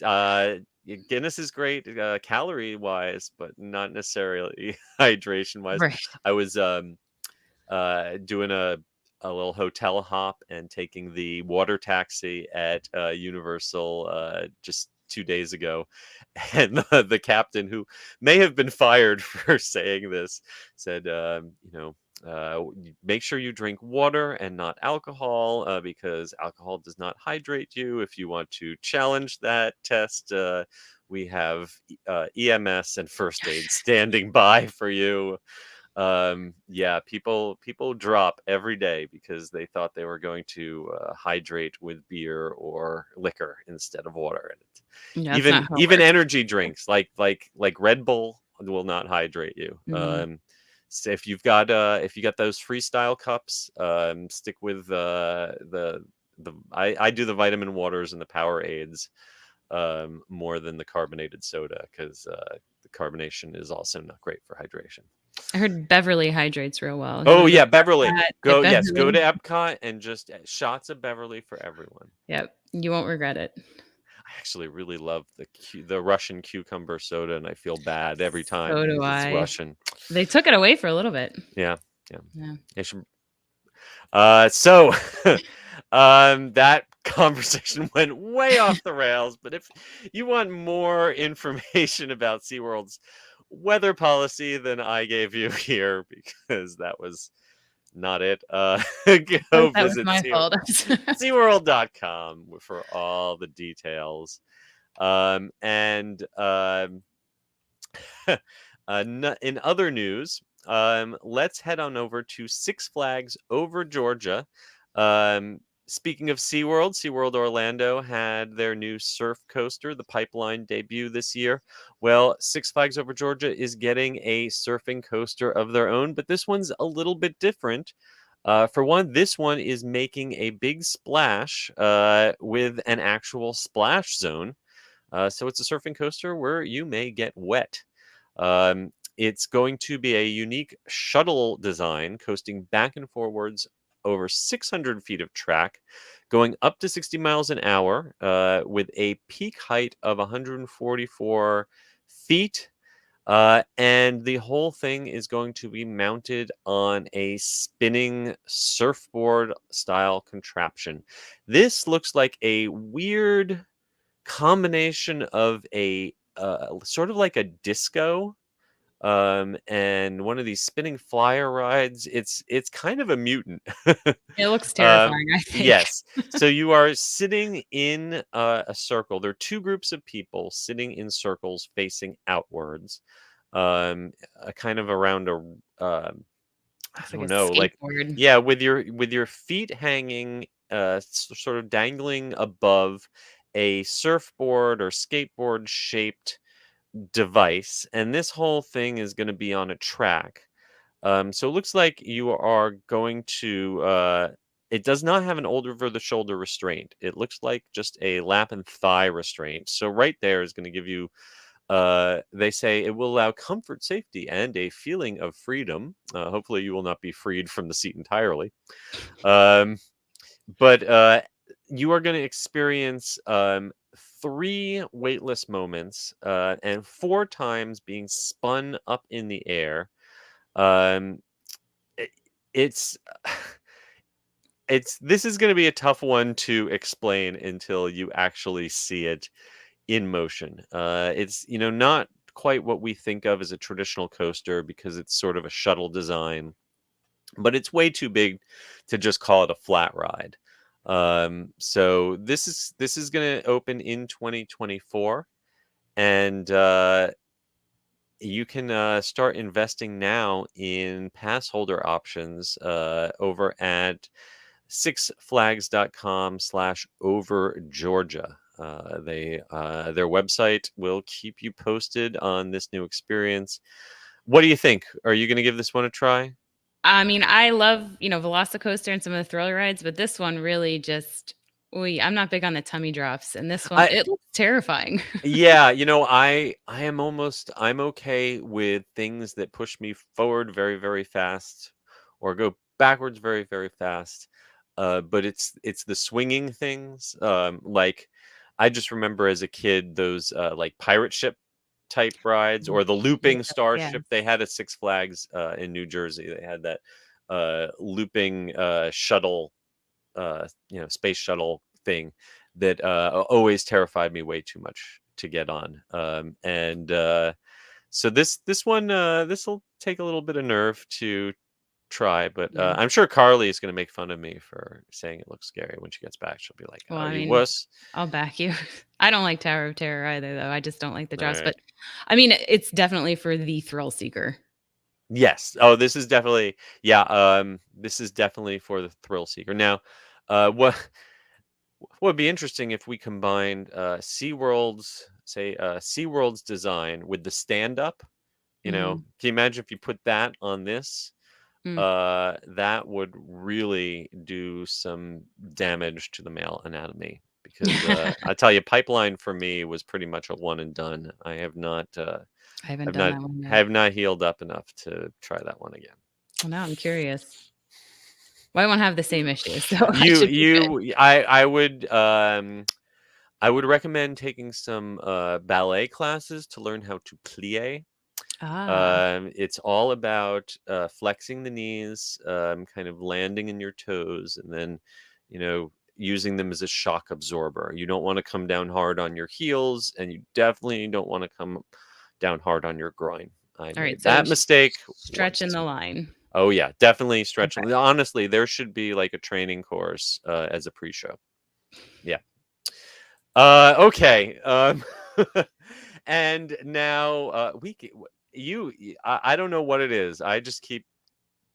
Guinness is great calorie wise, but not necessarily hydration wise. Right. I was doing a little hotel hop and taking the water taxi at Universal just 2 days ago. And the captain, who may have been fired for saying this, said, make sure you drink water and not alcohol, because alcohol does not hydrate you. If you want to challenge that test, we have EMS and first aid standing by for you. Yeah, people drop every day because they thought they were going to hydrate with beer or liquor instead of water. And Yeah, that's not how it even works. energy drinks like Red Bull will not hydrate you. So if you got those freestyle cups, stick with I do the vitamin waters and the Powerades more than the carbonated soda, because the carbonation is also not great for hydration. I heard Beverly hydrates real well. Oh You yeah, go to Beverly. Epcot, Go get yes, go to Beverly. Epcot and just shots of Beverly for everyone. Yep, you won't regret it. I actually really love the Russian cucumber soda, and I feel bad every time So do because it's I. Russian. They took it away for a little bit. Yeah. Yeah. It should. So that conversation went way off the rails. But if you want more information about SeaWorld's weather policy than I gave you here, because that was not it, go That was visit my fault. SeaWorld.com for all the details. In other news, let's head on over to Six Flags over Georgia. Speaking of SeaWorld Orlando had their new surf coaster, the Pipeline, debut this year. Well, Six Flags over Georgia is getting a surfing coaster of their own, but this one's a little bit different. For one, this one is making a big splash with an actual splash zone. So it's a surfing coaster where you may get wet. It's going to be a unique shuttle design, coasting back and forwards over 600 feet of track, going up to 60 miles an hour, with a peak height of 144 feet. And the whole thing is going to be mounted on a spinning surfboard style contraption. This looks like a weird combination of a sort of like a disco and one of these spinning flyer rides. It's kind of a mutant. It looks terrifying, I think. Yes. So you are sitting in a circle. There are two groups of people sitting in circles facing outwards, kind of around a I It's don't like a know, like, skateboard. yeah, with your feet hanging, sort of dangling above a surfboard or skateboard shaped device, and this whole thing is going to be on a track. So it looks like you are going to. It does not have an over the shoulder restraint. It looks like just a lap and thigh restraint. So right there is going to give you. They say it will allow comfort, safety, and a feeling of freedom. Hopefully, you will not be freed from the seat entirely. But you are going to experience 3 weightless moments and 4 times being spun up in the air. Um, it, it's this is going to be a tough one to explain until you actually see it in motion. It's not quite what we think of as a traditional coaster, because it's sort of a shuttle design, but it's way too big to just call it a flat ride. So this is going to open in 2024, and you can start investing now in pass holder options over at sixflags.com/overgeorgia. Their website will keep you posted on this new experience. What do you think? Are you going to give this one a try? I mean, I love, Velocicoaster and some of the thrill rides, but this one really just, I'm not big on the tummy drops, and this one, it looks terrifying. Yeah, I'm okay with things that push me forward very, very fast or go backwards very, very fast. But it's the swinging things. Like, I just remember as a kid those like pirate ship type rides, or the looping Yeah. starship. They had a Six Flags in New Jersey. They had that looping shuttle, space shuttle thing that always terrified me way too much to get on. So this one, this will take a little bit of nerve to try, but Yeah. I'm sure Carly is going to make fun of me for saying it looks scary. When she gets back, she'll be like, Well, "Oh, I you mean, wuss." I'll back you. I don't like Tower of Terror either, though. I just don't like the All drops. right. But I mean, it's definitely for the thrill seeker. Yes. Oh, this is definitely, yeah. This is definitely for the thrill seeker. Now, what would be interesting if we combined SeaWorld's design with the stand up. Mm, Can you imagine if you put that on this? mm. That would really do some damage to the male anatomy because I tell you, Pipeline for me was pretty much a one and done. I have not, I haven't have done not, that one yet. have not healed up enough to try that one again. Well, now I'm curious. Well, I won't have the same issue, so I You, should be good. you, I would recommend taking some ballet classes to learn how to plie. Ah, It's all about flexing the knees, kind of landing in your toes, and then, using them as a shock absorber. You don't want to come down hard on your heels, and you definitely don't want to come down hard on your groin. I all right. made So that mistake stretching once. the line. Oh yeah, definitely stretching. Okay. Honestly, there should be like a training course as a pre-show. Yeah. Okay. And now I don't know what it is. I just keep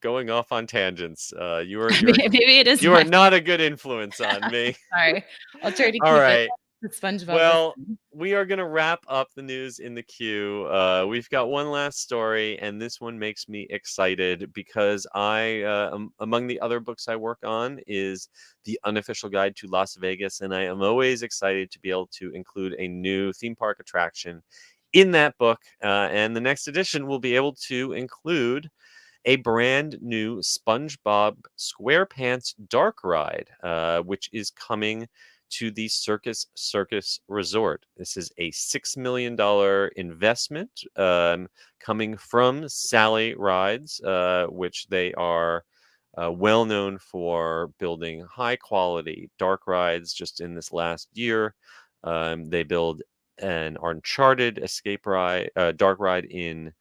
going off on tangents. Maybe it is You are my not a good influence on me. sorry. I'll try to All keep it right. to SpongeBob. Well, we are going to wrap up the news in the queue. We've got one last story, and this one makes me excited because among the other books I work on is The Unofficial Guide to Las Vegas, and I am always excited to be able to include a new theme park attraction in that book. And the next edition will be able to include a brand new SpongeBob SquarePants Dark Ride, which is coming to the Circus Resort. This is a $6 million investment coming from Sally Rides, which they are well known for building high quality dark rides. Just in this last year, they build an Uncharted dark ride in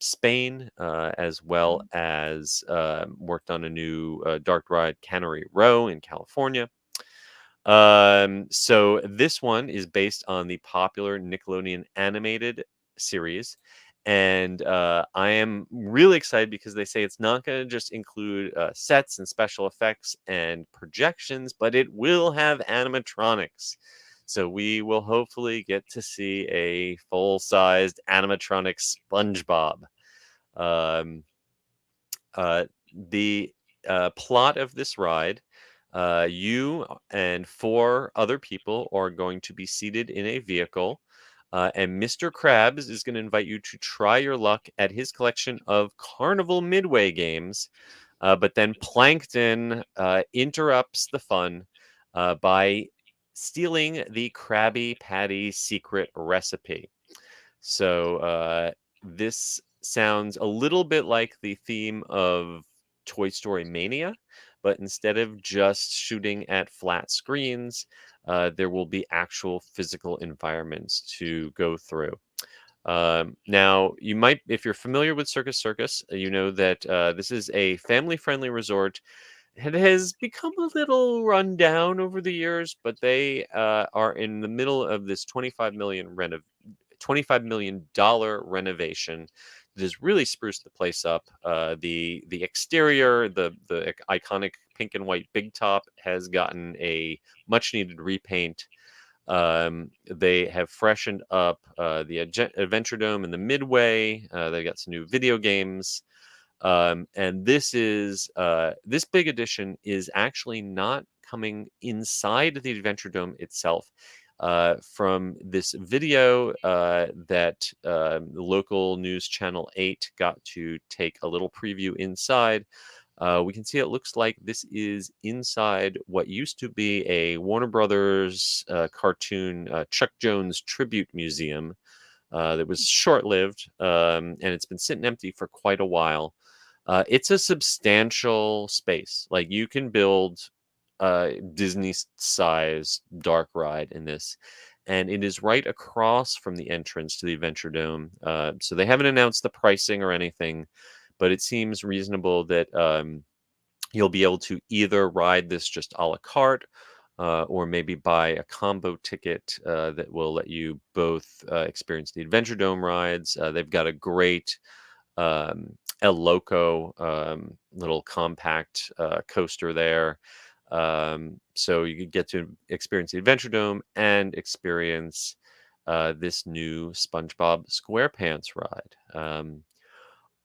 Spain, as well as worked on a new dark ride, Cannery Row in California. So this one is based on the popular Nickelodeon animated series. And I am really excited because they say it's not going to just include sets and special effects and projections, but it will have animatronics. So we will hopefully get to see a full-sized animatronic SpongeBob. Um, the plot of this ride, you and 4 other people are going to be seated in a vehicle, and Mr. Krabs is going to invite you to try your luck at his collection of Carnival Midway games. But then Plankton interrupts the fun by stealing the Krabby Patty secret recipe. So this sounds a little bit like the theme of Toy Story Mania, but instead of just shooting at flat screens, there will be actual physical environments to go through. Now, you might, if you're familiar with Circus, you know that this is a family-friendly resort. It has become a little run down over the years, but they are in the middle of this $25 million renovation that has really spruced the place up. The exterior, the iconic pink and white big top, has gotten a much needed repaint. They have freshened up the Adventure Dome and the Midway. They got some new video games. And this big addition is actually not coming inside the Adventure Dome itself. From this video that the local news channel 8 got to take a little preview inside, we can see it looks like this is inside what used to be a Warner Brothers cartoon Chuck Jones tribute museum that was short-lived, and it's been sitting empty for quite a while. It's a substantial space. Like you can build a Disney-size dark ride in this, and it is right across from the entrance to the Adventure Dome. So they haven't announced the pricing or anything, but it seems reasonable that you'll be able to either ride this just a la carte, or maybe buy a combo ticket that will let you both experience the Adventure Dome rides. They've got a great El Loco little compact coaster there. So you could get to experience the Adventure Dome and experience this new SpongeBob SquarePants ride.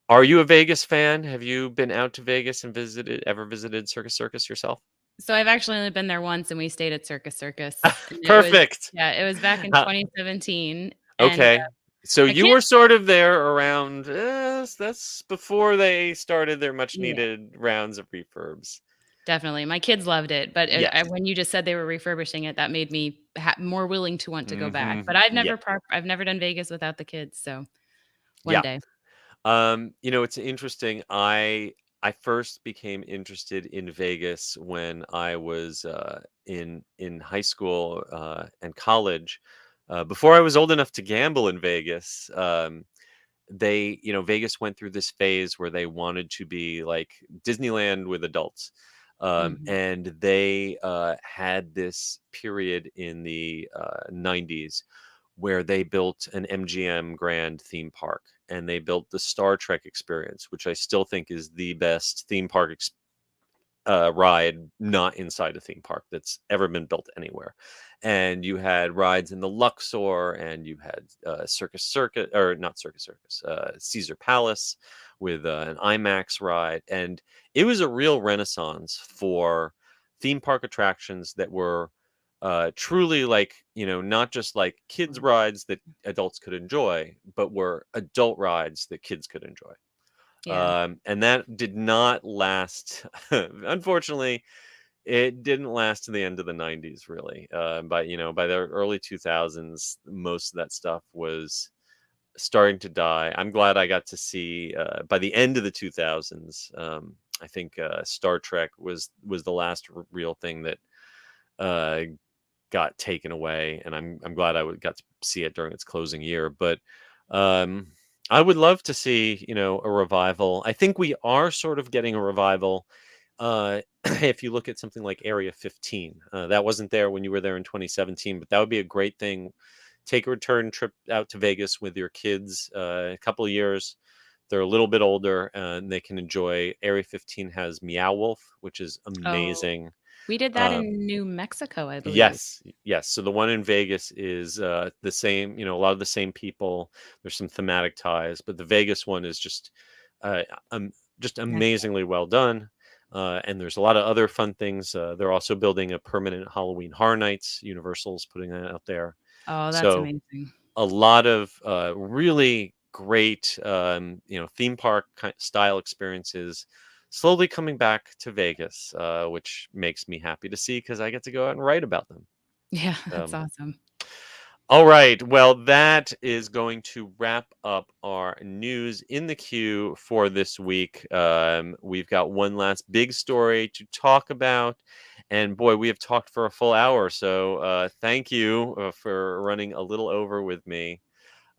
Are you a Vegas fan? Have you been out to Vegas and ever visited Circus Circus yourself? So I've actually only been there once, and we stayed at Circus Circus. And Perfect. it was back in Huh, 2017, and okay. So my you kids. were sort of there around, that's before they started their much Yeah, needed rounds of refurbs. definitely. My kids loved it, but Yes. when you just said they were refurbishing it, that made me more willing to want to go back. But Yeah. I've never done Vegas without the kids, so one Yeah. day. It's interesting. I first became interested in Vegas when I was in high school and college. Before I was old enough to gamble in Vegas, Vegas went through this phase where they wanted to be like Disneyland with adults. Mhm. And they had this period in the 90s where they built an MGM Grand theme park, and they built the Star Trek experience, which I still think is the best theme park ride not inside a theme park that's ever been built anywhere. And you had rides in the Luxor, and you had Caesar Palace with an IMAX ride, and it was a real renaissance for theme park attractions that were truly like, not just like kids rides that adults could enjoy, but were adult rides that kids could enjoy. Yeah. And that did not last. Unfortunately, it didn't last to the end of the 90s, really. By the early 2000s, most of that stuff was starting to die. I'm glad I got to see by the end of the 2000s. I think Star Trek was the last real thing that uh, got taken away, and I'm glad got to see it during its closing year. But um, I would love to see a revival. I think we are sort of getting a revival. If you look at something like Area 15, that wasn't there when you were there in 2017, but that would be a great thing. Take a return trip out to Vegas with your kids, a couple of years. They're a little bit older, and they can enjoy. Area 15 has Meow Wolf, which is Oh, amazing. we did that Um, in New Mexico, I believe. Yes, yes. So the one in Vegas is the same, a lot of the same people. There's some thematic ties, but the Vegas one is uh, just That's amazingly well done. And there's a lot of other fun things. They're also building a permanent Halloween Horror Nights. Universal's putting that out there. Oh, that's So amazing. a lot of really great, theme park style experiences slowly coming back to Vegas, which makes me happy to see because I get to go out and write about them. Yeah, that's Um, awesome. all right. Well, that is going to wrap up our news in the queue for this week. We've got one last big story to talk about. And boy, we have talked for a full hour. So thank you for running a little over with me.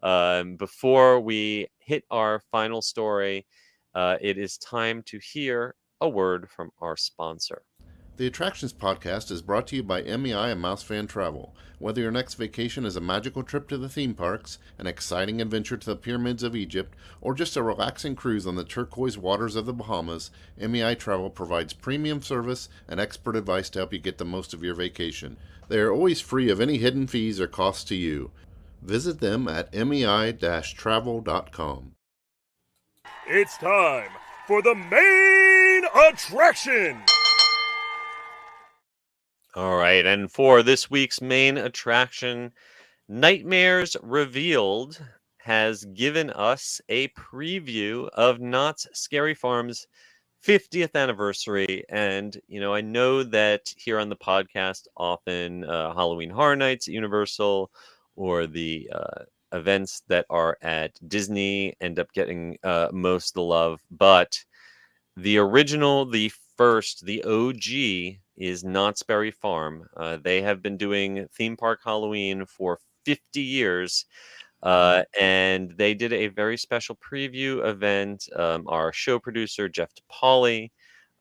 Before we hit our final story, it is time to hear a word from our sponsor. The Attractions Podcast is brought to you by MEI and MouseFan Travel. Whether your next vacation is a magical trip to the theme parks, an exciting adventure to the pyramids of Egypt, or just a relaxing cruise on the turquoise waters of the Bahamas, MEI Travel provides premium service and expert advice to help you get the most of your vacation. They are always free of any hidden fees or costs to you. Visit them at mei-travel.com. It's time for the main attraction! All right, and for this week's main attraction, Nightmares Revealed has given us a preview of Knott's Scary Farm's 50th anniversary. And, I know that here on the podcast, often Halloween Horror Nights at Universal or the events that are at Disney end up getting most of the love. But The original, the first, the OG is Knott's Berry Farm. They have been doing theme park Halloween for 50 years. And they did a very special preview event. Our show producer, Jeff DePauli,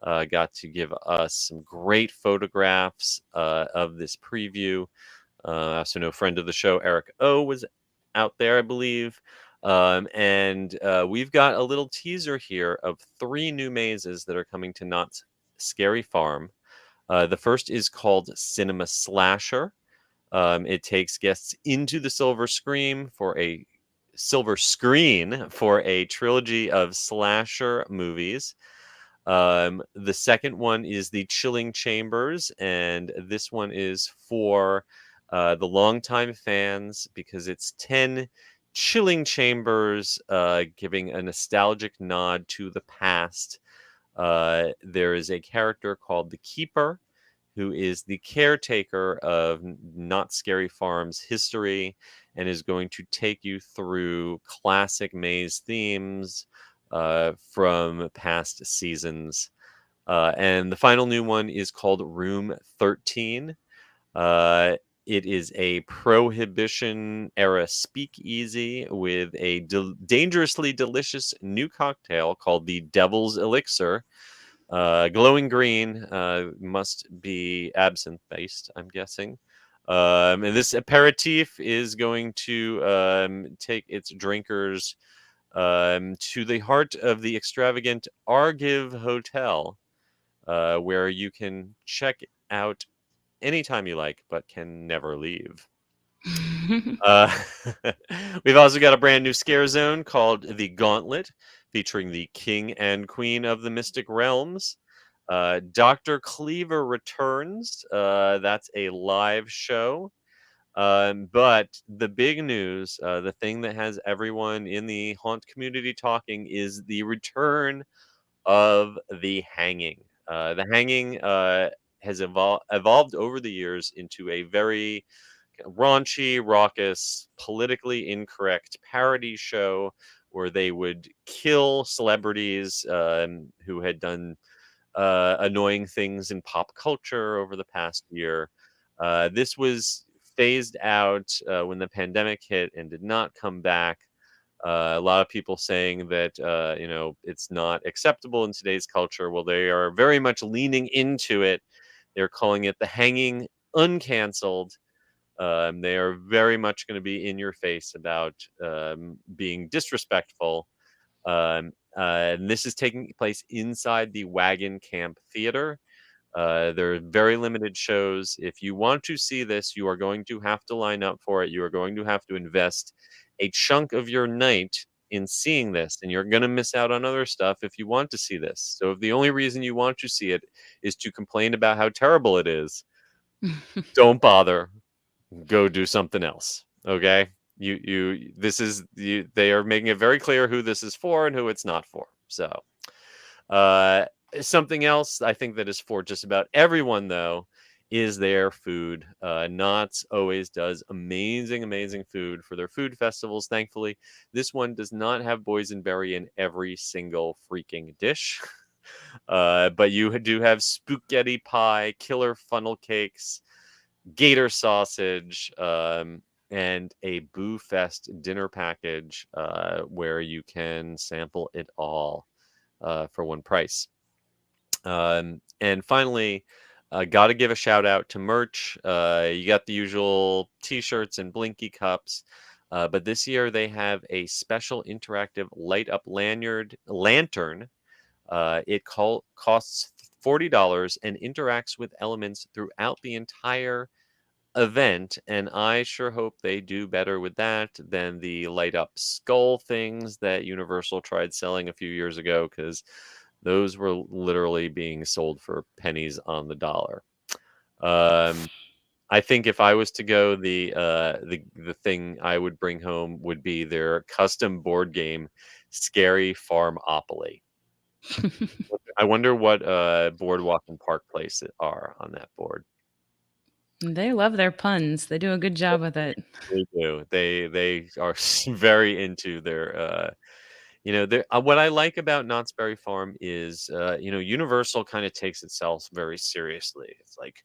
got to give us some great photographs of this preview. I also know friend of the show, Eric O, was out there, I believe. And we've got a little teaser here of 3 new mazes that are coming to Knott's Scary Farm. The first is called Cinema Slasher. It takes guests into the silver screen for a trilogy of slasher movies. The second one is the Chilling Chambers, and this one is for the longtime fans because it's 10 chilling chambers, giving a nostalgic nod to the past. There is a character called the Keeper, who is the caretaker of Not Scary Farm's history and is going to take you through classic maze themes from past seasons. And the final new one is called Room 13. It is a Prohibition era speakeasy with a dangerously delicious new cocktail called the Devil's Elixir. Glowing green, must be absinthe based, I'm guessing. And this aperitif is going to take its drinkers to the heart of the extravagant Argive Hotel, where you can check out anytime you like, but can never leave. Uh, we've also got a brand new scare zone called the Gauntlet, featuring the King and Queen of the Mystic Realms. Dr. Cleaver returns. That's a live show. But the big news, the thing that has everyone in the haunt community talking, is the return of the hanging. The hanging has evolved over the years into a very raunchy, raucous, politically incorrect parody show where they would kill celebrities who had done annoying things in pop culture over the past year. This was phased out when the pandemic hit and did not come back. A lot of people saying that it's not acceptable in today's culture. Well, they are very much leaning into it. They're calling it the hanging uncanceled. They are very much going to be in your face about being disrespectful. And this is taking place inside the Wagon Camp Theater. There are very limited shows. If you want to see this, you are going to have to line up for it. You are going to have to invest a chunk of your night in seeing this, and you're going to miss out on other stuff if you want to see this. So if the only reason you want to see it is to complain about how terrible it is, don't bother. Go do something else. Okay? They are making it very clear who this is for and who it's not for. So, something else I think that is for just about everyone, though, is their food. Knott's always does amazing food for their food festivals. Thankfully, this one does not have boysenberry in every single freaking dish. But you do have spaghetti pie, killer funnel cakes, gator sausage, and a Boo Fest dinner package where you can sample it all for one price. And finally, got to give a shout out to merch. You got the usual t-shirts and blinky cups, but this year they have a special interactive light up lantern. It costs $40 and interacts with elements throughout the entire event, and I sure hope they do better with that than the light up skull things that Universal tried selling a few years ago, because those were literally being sold for pennies on the dollar. I think if I was to go, the thing I would bring home would be their custom board game, Scary Farmopoly. I wonder what Boardwalk and Park Place are on that board. They love their puns. They do a good job with it. They do. They are very into their what I like about Knott's Berry Farm is, Universal kind of takes itself very seriously. It's like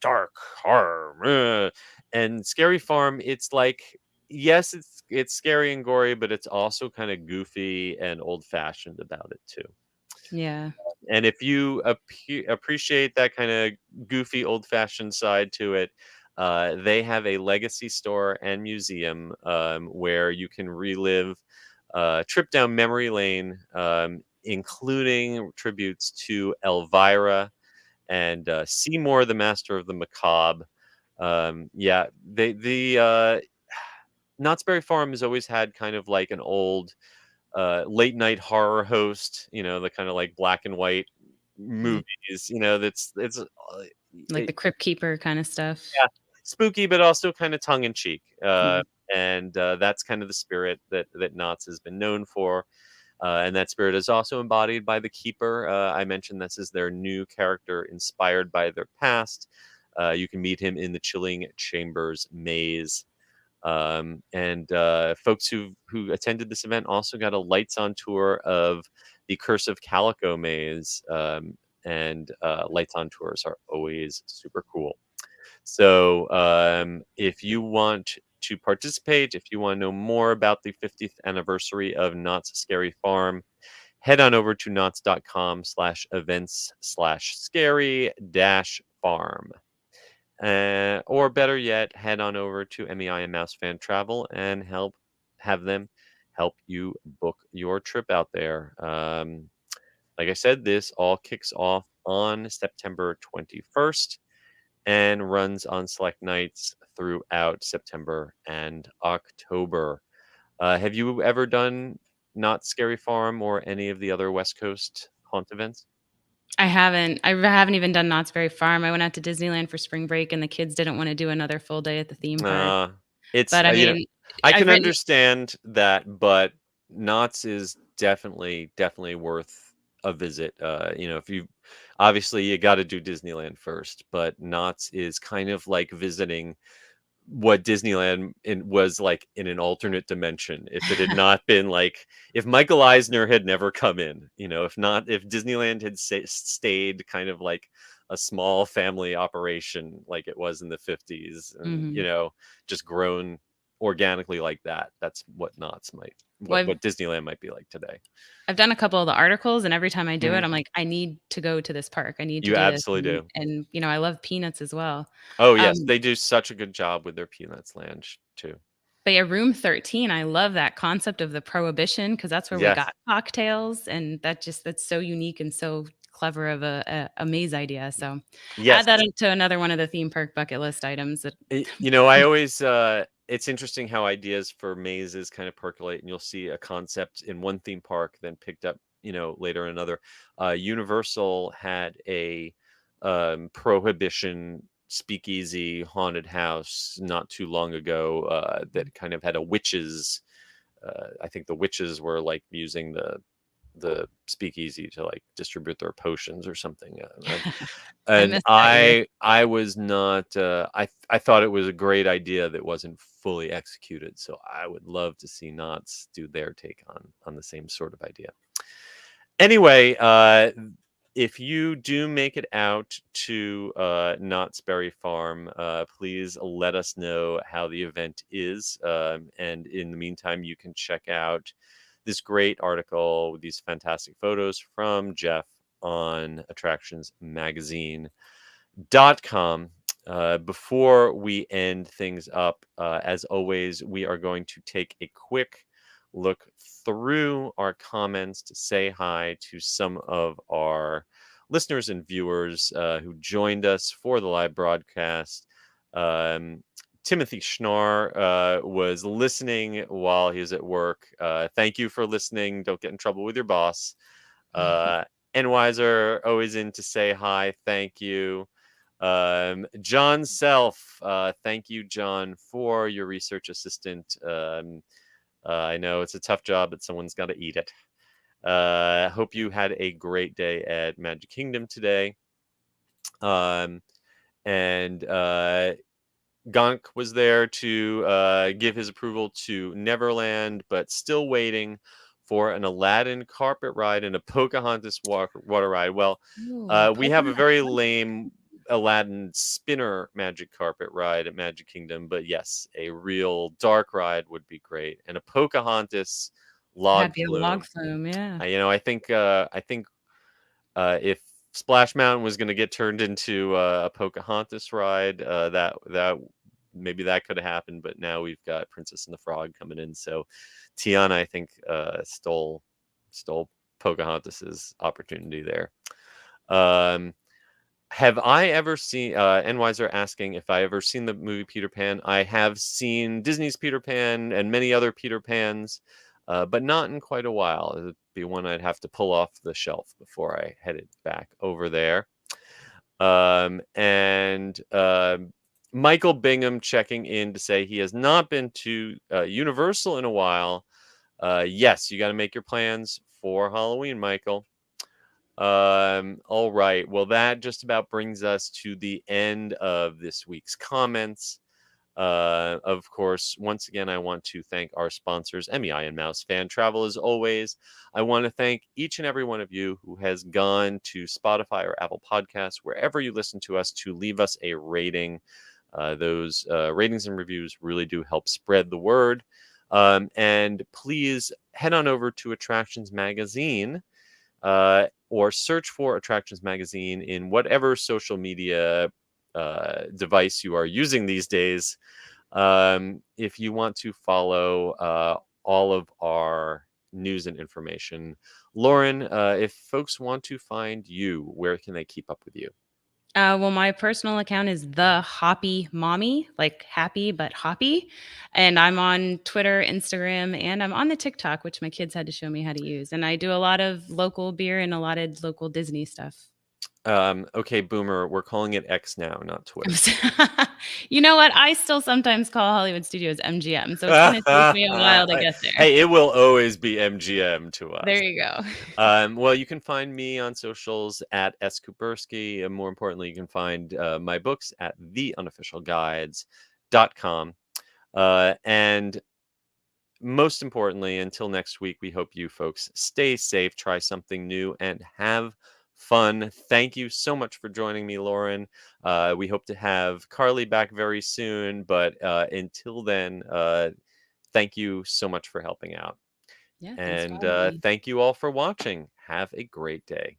dark horror, and Scary Farm. It's like, yes, it's scary and gory, but it's also kind of goofy and old fashioned about it too. Yeah. And if you appreciate that kind of goofy, old-fashioned side to it, they have a legacy store and museum where you can relive a trip down memory lane, including tributes to Elvira and Seymour, the Master of the Macabre. Yeah, the Knott's Berry Farm has always had kind of like an old late night horror host, the kind of like black and white Mhm. movies, that's Like the Crypt Keeper kind of stuff. yeah, spooky, but also kind of tongue in cheek. Yeah. And that's kind of the spirit that Knott's has been known for. And that spirit is also embodied by the Keeper. I mentioned this is their new character inspired by their past. You can meet him in the Chilling Chambers maze. And folks who attended this event also got a lights on tour of the Curse of Calico maze. And lights on tours are always super cool. So if you want to participate, if you want to know more about the 50th anniversary of Knott's Scary Farm, head on over to knotts.com/events/scary-farm. Or better yet, head on over to MEI and Mouse Fan Travel and have them help you book your trip out there. Like I said, this all kicks off on September 21st and runs on select nights throughout September and October. Have you ever done Not Scary Farm or any of the other West Coast haunt events? I haven't even done Knott's Berry Farm. I went out to Disneyland for spring break, and the kids didn't want to do another full day at the theme park. It's But I mean, I I've can written understand that, but Knott's is definitely worth a visit. If you obviously you got to do Disneyland first, but Knott's is kind of like visiting what Disneyland was like in an alternate dimension. If it had not been like, if Michael Eisner had never come in, if Disneyland had stayed kind of like a small family operation like it was in the 50s and, Mhm. just grown organically like that, that's what Knott's Well, what Disneyland might be like today. I've done a couple of the articles, and every time I do it, Mhm. I'm like, I need to go to this park. I need to You do this. absolutely do. And I love Peanuts as well. Oh, yes. Um, They do such a good job with their Peanuts Lounge, too. but yeah, Room 13, I love that concept of the prohibition because that's where we Yes. got cocktails, and that's so unique and so clever of a maze idea. So Yes. add that into another one of the theme park bucket list items. That I always it's interesting how ideas for mazes kind of percolate, and you'll see a concept in one theme park then picked up, later in another. Universal had a prohibition speakeasy haunted house not too long ago that kind of had a witches. I think the witches were like using the speakeasy to like distribute their potions or something. I And missed that year. I was not. I thought it was a great idea that wasn't fully executed. So I would love to see Knott's do their take on the same sort of idea. Anyway, if you do make it out to Knott's Berry Farm, please let us know how the event is. And in the meantime, you can check out this great article with these fantastic photos from Jeff on attractionsmagazine.com. Before we end things up, as always, we are going to take a quick look through our comments to say hi to some of our listeners and viewers who joined us for the live broadcast. Timothy Schnar was listening while he was at work. Thank you for listening. Don't get in trouble with your boss. Enwiser, always in to say hi. Thank you. John Self, thank you, John, for your research assistant. I know it's a tough job, but someone's got to eat it. Hope you had a great day at Magic Kingdom today. And Gonk was there to give his approval to Neverland, but still waiting for an Aladdin carpet ride and a Pocahontas water ride. Well, Ooh, we have a Pocahontas. very lame Aladdin spinner magic carpet ride at Magic Kingdom, but yes, a real dark ride would be great, and a Pocahontas log That'd be a log flume. flume, yeah. I think if Splash Mountain was going to get turned into a Pocahontas ride, that maybe that could have happened, but now we've got Princess and the Frog coming in, so Tiana, I think, stole Pocahontas's opportunity there. Have I ever seen, NYs are asking if I ever seen the movie Peter Pan. I have seen Disney's Peter Pan and many other Peter Pans, but not in quite a while. It'd be one I'd have to pull off the shelf before I headed back over there. And Michael Bingham checking in to say he has not been to Universal in a while. Yes, you got to make your plans for Halloween, Michael. All right. Well, that just about brings us to the end of this week's comments. Of course, once again, I want to thank our sponsors, MEI and Mouse Fan Travel, as always. I want to thank each and every one of you who has gone to Spotify or Apple Podcasts, wherever you listen to us, to leave us a rating. Those ratings and reviews really do help spread the word. And please head on over to Attractions Magazine, or search for Attractions Magazine in whatever social media device you are using these days. If you want to follow all of our news and information. Lauren, if folks want to find you, where can they keep up with you? Well, my personal account is the Hoppy Mommy, like happy but hoppy, and I'm on Twitter, Instagram, and I'm on the TikTok, which my kids had to show me how to use. And I do a lot of local beer and a lot of local Disney stuff. Okay, Boomer, we're calling it X now, not Twitter. You know what? I still sometimes call Hollywood Studios MGM, so it's going to take me a while to get there. Hey, it will always be MGM to us. There you go. Well, you can find me on socials at S. Kupersky, and more importantly, you can find my books at theunofficialguides.com. And most importantly, until next week, we hope you folks stay safe, try something new, and have fun. Thank you so much for joining me, Lauren. We hope to have Carly back very soon, but until then, thank you so much for helping out. Yeah, And thank you all for watching. Have a great day.